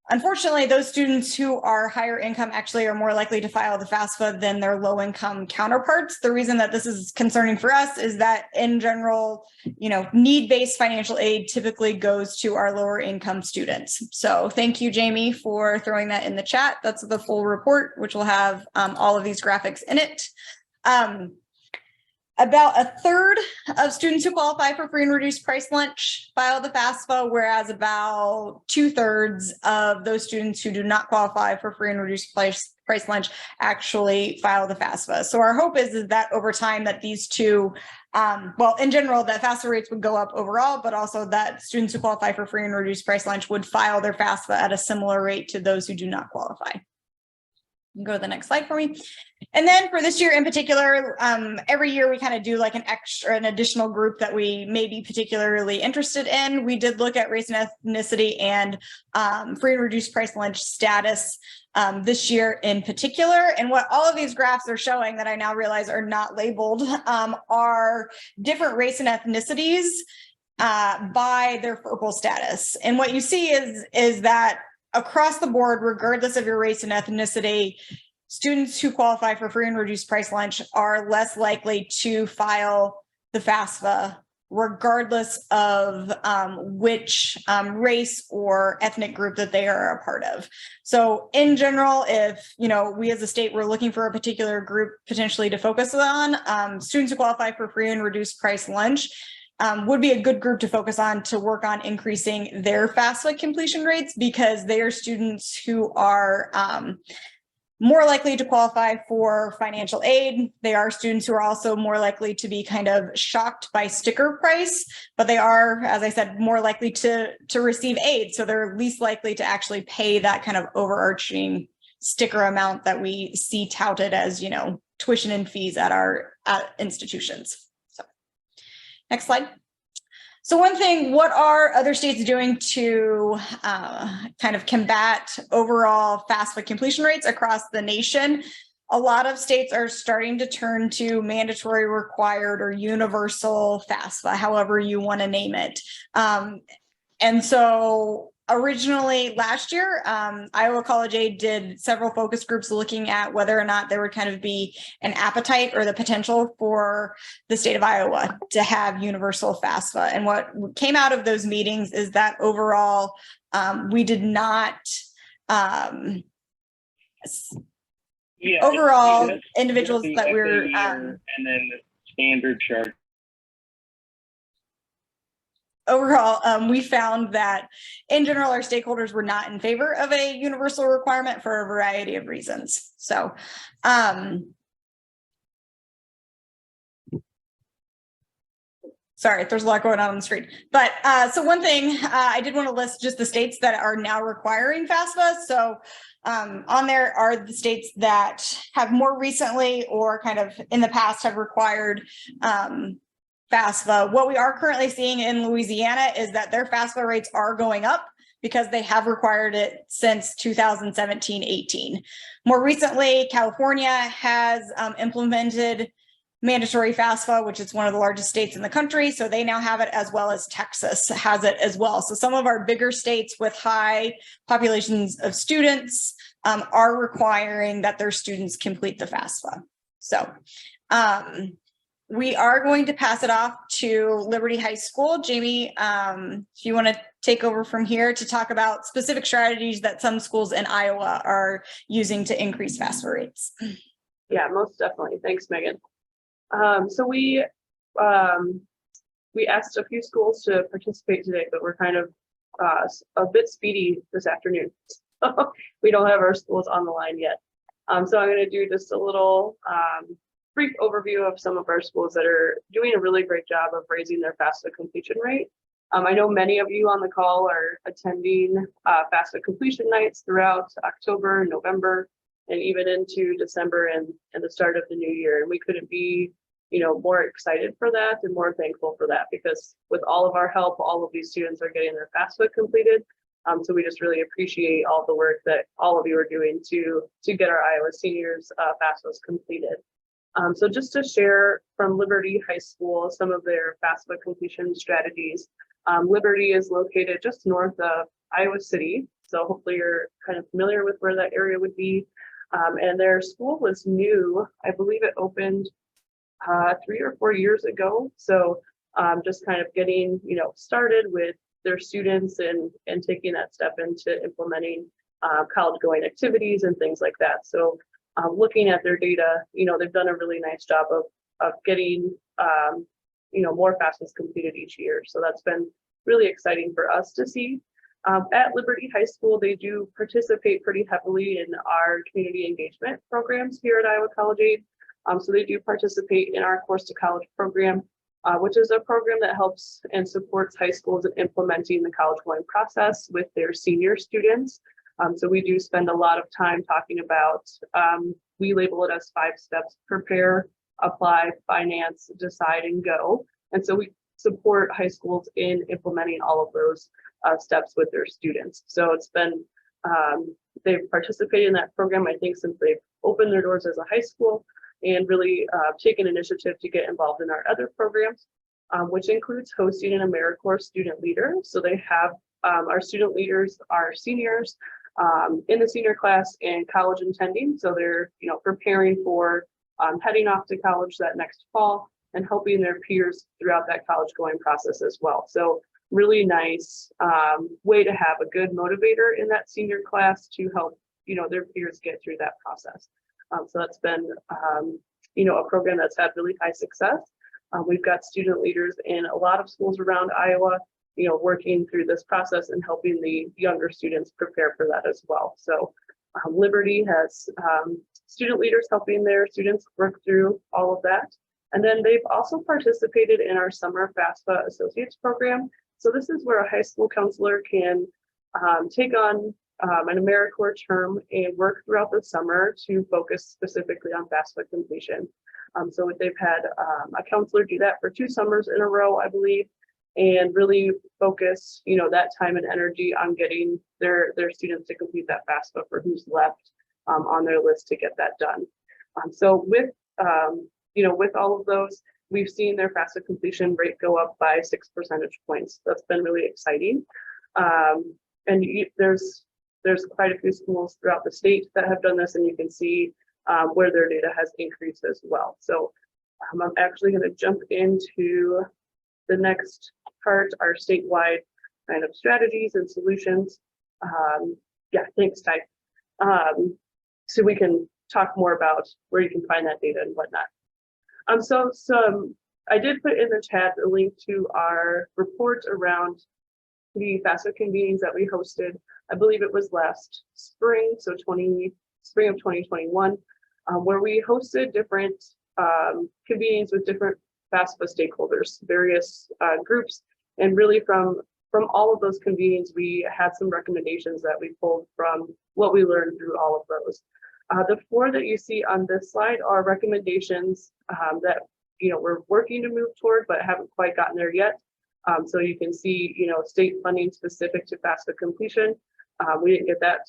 unfortunately, those students who are higher income actually are more likely to file the FAFSA than their low income counterparts. The reason that this is concerning for us is that in general, need-based financial aid typically goes to our lower income students. So thank you, Jamie, for throwing that in the chat. That's the full report, which will have all of these graphics in it. About a third of students who qualify for free and reduced price lunch file the FAFSA, whereas about 2/3 of those students who do not qualify for free and reduced price lunch actually file the FAFSA. So our hope is that over time that these two, in general, that FAFSA rates would go up overall, but also that students who qualify for free and reduced price lunch would file their FAFSA at a similar rate to those who do not qualify. Go to the next slide for me. And then for this year in particular, every year we kind of do like an additional group that we may be particularly interested in. We did look at race and ethnicity and free and reduced price lunch status this year in particular. And what all of these graphs are showing that I now realize are not labeled are different race and ethnicities by their FERPL status. And what you see is that across the board, regardless of your race and ethnicity, students who qualify for free and reduced price lunch are less likely to file the FAFSA, regardless of which race or ethnic group that they are a part of. So in general, if we as a state were looking for a particular group potentially to focus on, students who qualify for free and reduced price lunch would be a good group to focus on to work on increasing their FAFSA completion rates, because they are students who are more likely to qualify for financial aid. They are students who are also more likely to be kind of shocked by sticker price, but they are, as I said, more likely to receive aid. So they're least likely to actually pay that kind of overarching sticker amount that we see touted as, tuition and fees at our institutions. Next slide. So one thing, what are other states doing to kind of combat overall FAFSA completion rates across the nation? A lot of states are starting to turn to mandatory, required, or universal FAFSA, however you want to name it. And so originally last year, Iowa College Aid did several focus groups looking at whether or not there would kind of be an appetite or the potential for the state of Iowa to have universal FAFSA. And what came out of those meetings is that overall, we did not, overall individuals that we're, and then the standard charge. Overall, we found that in general, our stakeholders were not in favor of a universal requirement for a variety of reasons. So, Sorry, there's a lot going on the screen. But so one thing I did want to list just the states that are now requiring FAFSA. So on there are the states that have more recently or kind of in the past have required FAFSA. What we are currently seeing in Louisiana is that their FAFSA rates are going up because they have required it since 2017-18. More recently, California has implemented mandatory FAFSA, which is one of the largest states in the country. So they now have it, as well as Texas has it as well. So some of our bigger states with high populations of students are requiring that their students complete the FAFSA. So we are going to pass it off to Liberty High School. Jamie, if you want to take over from here to talk about specific strategies that some schools in Iowa are using to increase FAFSA rates. Yeah, most definitely. Thanks, Megan. So we asked a few schools to participate today, but we're kind of a bit speedy this afternoon. We don't have our schools on the line yet. So I'm going to do just a little brief overview of some of our schools that are doing a really great job of raising their FAFSA completion rate. I know many of you on the call are attending FAFSA completion nights throughout October, November, and even into December and the start of the new year. And we couldn't be, more excited for that and more thankful for that, because with all of our help, all of these students are getting their FAFSA completed. So we just really appreciate all the work that all of you are doing to get our Iowa seniors FAFSAs completed. So just to share from Liberty High School some of their FAFSA completion strategies. Liberty is located just north of Iowa City, so hopefully you're kind of familiar with where that area would be. And their school was new. I believe it opened 3 or 4 years ago. So just kind of getting, started with their students and taking that step into implementing college going activities and things like that. So looking at their data, they've done a really nice job of getting, more FAFSAs completed each year. So that's been really exciting for us to see. At Liberty High School, they do participate pretty heavily in our community engagement programs here at Iowa College Aid. So they do participate in our Course to College program, which is a program that helps and supports high schools in implementing the college going process with their senior students. So we do spend a lot of time talking about, we label it as 5 steps: prepare, apply, finance, decide, and go. And so we support high schools in implementing all of those steps with their students. So it's been, they've participated in that program, I think, since they've opened their doors as a high school, and really taken initiative to get involved in our other programs, which includes hosting an AmeriCorps student leader. So they have our student leaders are seniors in the senior class and college intending. So they're, preparing for heading off to college that next fall and helping their peers throughout that college going process as well. So really nice way to have a good motivator in that senior class to help, their peers get through that process. So that's been, a program that's had really high success. We've got student leaders in a lot of schools around Iowa, working through this process and helping the younger students prepare for that as well. So Liberty has student leaders helping their students work through all of that. And then they've also participated in our summer FAFSA Associates program. So this is where a high school counselor can take on an AmeriCorps term and work throughout the summer to focus specifically on FAFSA completion. So they've had a counselor do that for 2 summers in a row, I believe, and really focus, that time and energy on getting their students to complete that FAFSA for who's left on their list to get that done. So with, with all of those, we've seen their FAFSA completion rate go up by 6 percentage points. That's been really exciting. And there's quite a few schools throughout the state that have done this, and you can see where their data has increased as well. So I'm actually going to jump into the next part, our statewide kind of strategies and solutions. Yeah, thanks, Ty. So we can talk more about where you can find that data and whatnot. So I did put in the chat a link to our report around the FAFSA convenings that we hosted. I believe it was last spring, so spring of 2021, where we hosted different convenings with different FAFSA stakeholders, various groups, and really from all of those convenings, we had some recommendations that we pulled from what we learned through all of those. The 4 that you see on this slide are recommendations that we're working to move toward, but haven't quite gotten there yet. So you can see, state funding specific to FAFSA completion. We didn't get that,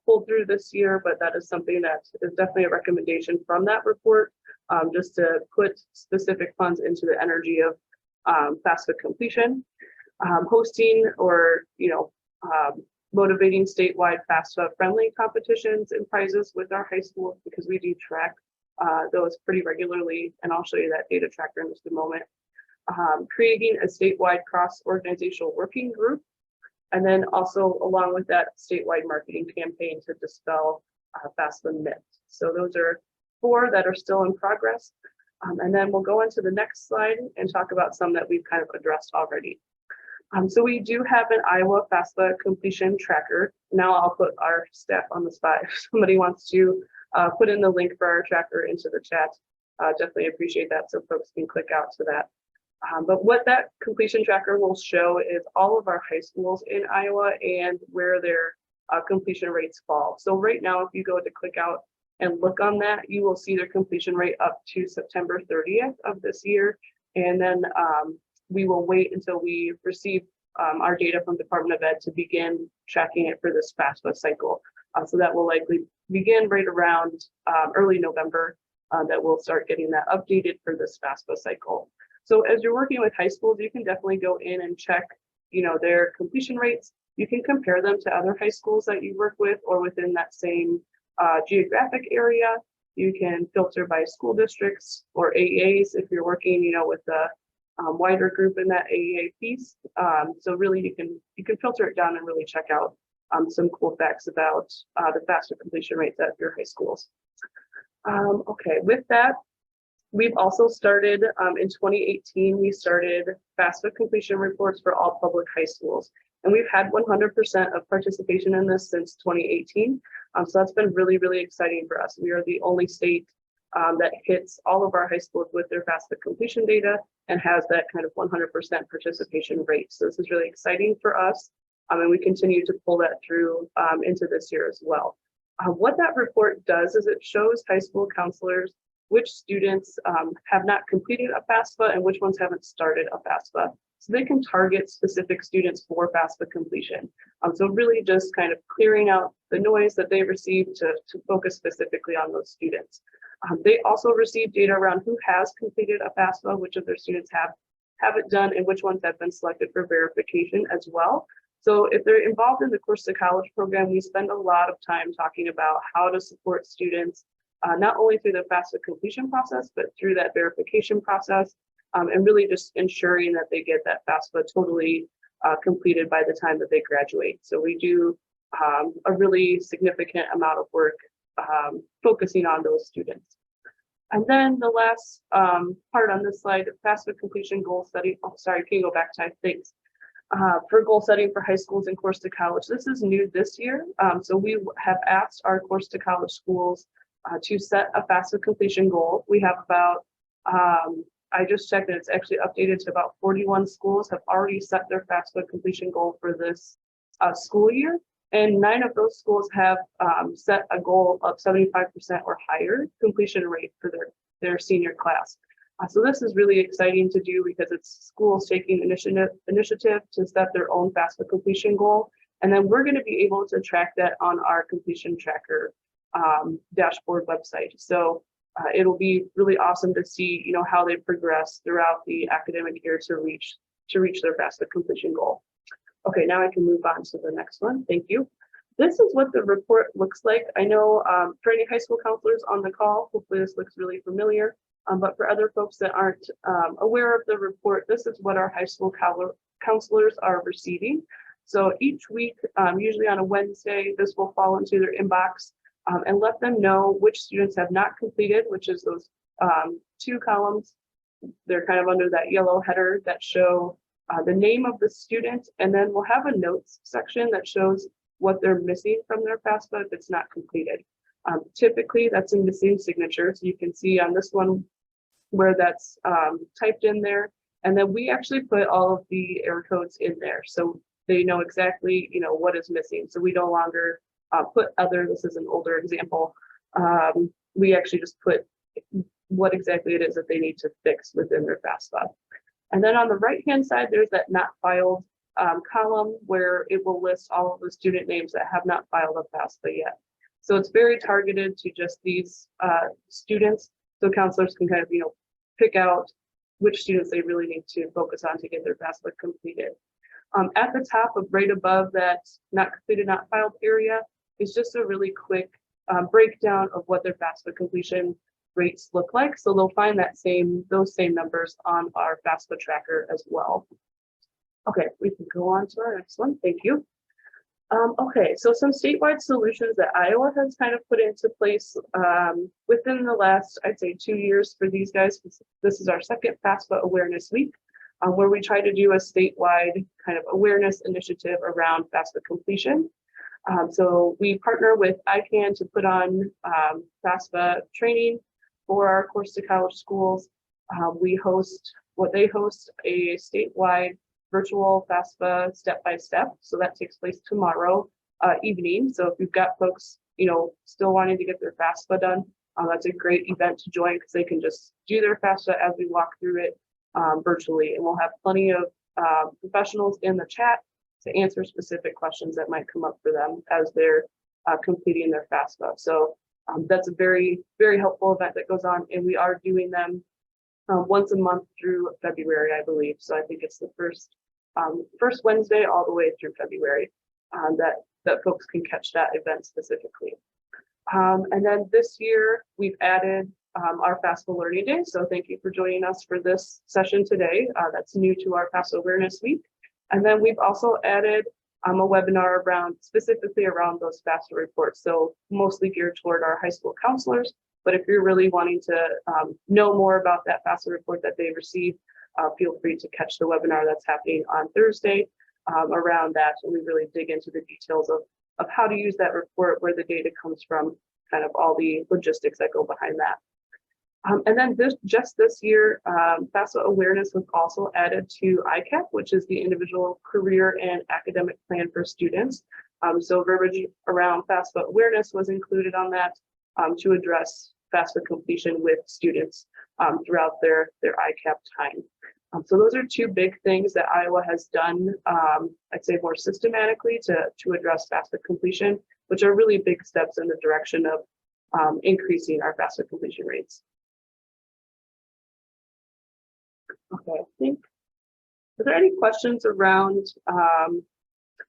pulled through this year, but that is something that is definitely a recommendation from that report, just to put specific funds into the energy of FAFSA completion. Hosting or, motivating statewide FAFSA friendly competitions and prizes with our high schools, because we do track those pretty regularly. And I'll show you that data tracker in just a moment. Creating a statewide cross-organizational working group. And then also along with that, statewide marketing campaign to dispel FAFSA myths. So those are 4 that are still in progress. And then we'll go into the next slide and talk about some that we've kind of addressed already. So we do have an Iowa FAFSA completion tracker. Now I'll put our staff on the spot. If somebody wants to put in the link for our tracker into the chat, definitely appreciate that, so folks can click out to that. But what that completion tracker will show is all of our high schools in Iowa and where their completion rates fall. So right now, if you go to click out and look on that, you will see their completion rate up to September 30th of this year. And then we will wait until we receive our data from Department of Ed to begin tracking it for this FAFSA cycle. So that will likely begin right around early November, that we'll start getting that updated for this FAFSA cycle. So as you're working with high schools, you can definitely go in and check, their completion rates. You can compare them to other high schools that you work with or within that same geographic area. You can filter by school districts or AEAs if you're working, with the wider group in that AEA piece. So really you can filter it down and really check out some cool facts about the FAFSA completion rates at your high schools. Okay, with that, we've also started in 2018, we started FAFSA completion reports for all public high schools. And we've had 100% of participation in this since 2018. So that's been really, really exciting for us. We are the only state that hits all of our high schools with their FAFSA completion data and has that kind of 100% participation rate. So this is really exciting for us. And we continue to pull that through into this year as well. What that report does is it shows high school counselors which students have not completed a FAFSA and which ones haven't started a FAFSA. So they can target specific students for FAFSA completion. So really just kind of clearing out the noise that they receive to focus specifically on those students. They also receive data around who has completed a FAFSA, which of their students have it done, and which ones have been selected for verification as well. So if they're involved in the Course to College program, we spend a lot of time talking about how to support students, not only through the FAFSA completion process, but through that verification process, and really just ensuring that they get that FAFSA totally completed by the time that they graduate. So we do a really significant amount of work focusing on those students. And then the last part on this slide, FAFSA completion goal study. Oh, sorry, can you go back to thanks. For goal setting for high schools and Course to College. This is new this year. So we have asked our Course to College schools to set a FAFSA completion goal. We have about, I just checked and it's actually updated to about 41 schools have already set their FAFSA completion goal for this school year. And 9 of those schools have set a goal of 75% or higher completion rate for their senior class. So this is really exciting to do because it's schools taking initiative to set their own FAFSA completion goal. And then we're going to be able to track that on our completion tracker dashboard website. So it'll be really awesome to see, how they progress throughout the academic year to reach their FAFSA completion goal. Okay, now I can move on to the next one. Thank you. This is what the report looks like. I know for any high school counselors on the call, hopefully this looks really familiar. But for other folks that aren't aware of the report, this is what our high school counselors are receiving. So each week, usually on a Wednesday, this will fall into their inbox and let them know which students have not completed, which is those 2 columns. They're kind of under that yellow header that show the name of the student, and then we'll have a notes section that shows what they're missing from their FAFSA if it's not completed. Typically, that's a missing signature. So you can see on this one, where that's typed in there. And then we actually put all of the error codes in there. So they know exactly, you know, what is missing. So we no longer put other, this is an older example. We actually just put what exactly it is that they need to fix within their FAFSA. And then on the right-hand side, there's that not filed column where it will list all of the student names that have not filed a FAFSA yet. So it's very targeted to just these students. So counselors can kind of, you know, pick out which students they really need to focus on to get their FAFSA completed. At the top of right above that not completed, not filed area is just a really quick breakdown of what their FAFSA completion rates look like. So they'll find those same numbers on our FAFSA tracker as well. Okay, we can go on to our next one. Thank you. Okay, so some statewide solutions that Iowa has kind of put into place within the last, I'd say, 2 years for these guys. This is our second FAFSA Awareness Week, where we try to do a statewide kind of awareness initiative around FAFSA completion. So we partner with ICANN to put on FAFSA training for our course to college schools. They host a statewide virtual FAFSA step-by-step. So that takes place tomorrow evening. So if you've got folks, you know, still wanting to get their FAFSA done, that's a great event to join because they can just do their FAFSA as we walk through it virtually. And we'll have plenty of professionals in the chat to answer specific questions that might come up for them as they're completing their FAFSA. So that's a very, very helpful event that goes on, and we are doing them once a month through February, I believe. So I think it's the first Wednesday all the way through February that folks can catch that event specifically. And then this year we've added our FAFSA Learning Day. So thank you for joining us for this session today. That's new to our FAFSA Awareness Week. And then we've also added a webinar specifically around those FAFSA reports. So mostly geared toward our high school counselors. But if you're really wanting to know more about that FAFSA report that they receive, feel free to catch the webinar that's happening on Thursday around that. And we really dig into the details of how to use that report, where the data comes from, kind of all the logistics that go behind that. And then just this year, FAFSA awareness was also added to ICAP, which is the individual career and academic plan for students. So verbiage around FAFSA awareness was included on that to address FAFSA completion with students throughout their ICAP time. So those are two big things that Iowa has done, I'd say more systematically to address FAFSA completion, which are really big steps in the direction of increasing our FAFSA completion rates. Okay, I think, are there any questions around,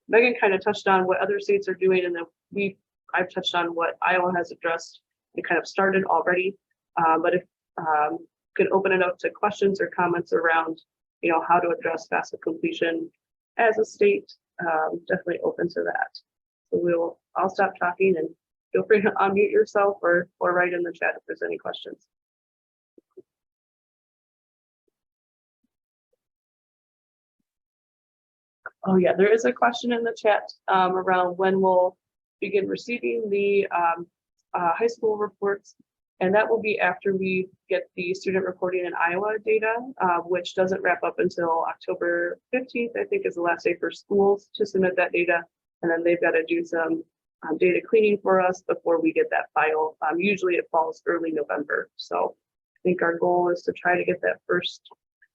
Megan kind of touched on what other states are doing, and then I've touched on what Iowa has addressed and kind of started already. But if could open it up to questions or comments around, you know, how to address FAFSA completion as a state, definitely open to that. So I'll stop talking and feel free to unmute yourself or write in the chat if there's any questions. Oh yeah, there is a question in the chat around when we'll begin receiving the high school reports, and that will be after we get the student reporting in Iowa data, which doesn't wrap up until October 15th, I think is the last day for schools to submit that data, and then they've got to do some data cleaning for us before we get that file. Usually it falls early November, so I think our goal is to try to get that first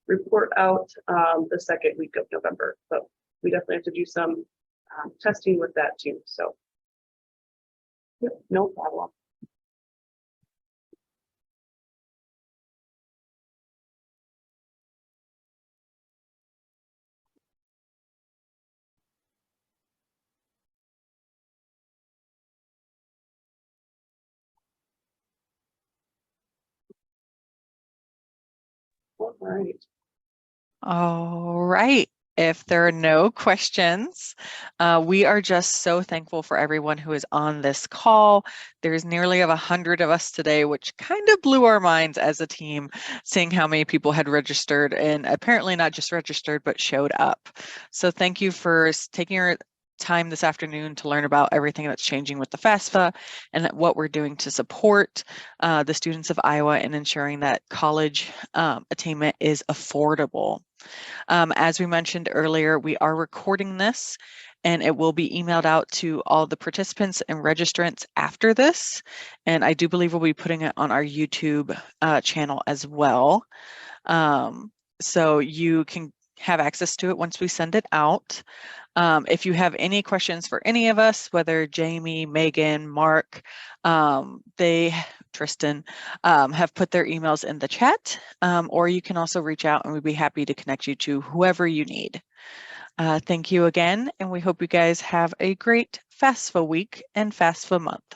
report out the second week of November, but we definitely have to do some testing with that too. So, yep, no problem. All right. All right. If there are no questions, we are just so thankful for everyone who is on this call. There's nearly 100 of us today, which kind of blew our minds as a team, seeing how many people had registered and apparently not just registered, but showed up. So thank you for taking time this afternoon to learn about everything that's changing with the FAFSA and what we're doing to support the students of Iowa and ensuring that college attainment is affordable. As we mentioned earlier, we are recording this and it will be emailed out to all the participants and registrants after this. And I do believe we'll be putting it on our YouTube channel as well. So you can have access to it once we send it out. If you have any questions for any of us, whether Jamie, Megan, Mark, Tristan, have put their emails in the chat, or you can also reach out and we'd be happy to connect you to whoever you need. Thank you again, and we hope you guys have a great FAFSA week and FAFSA month.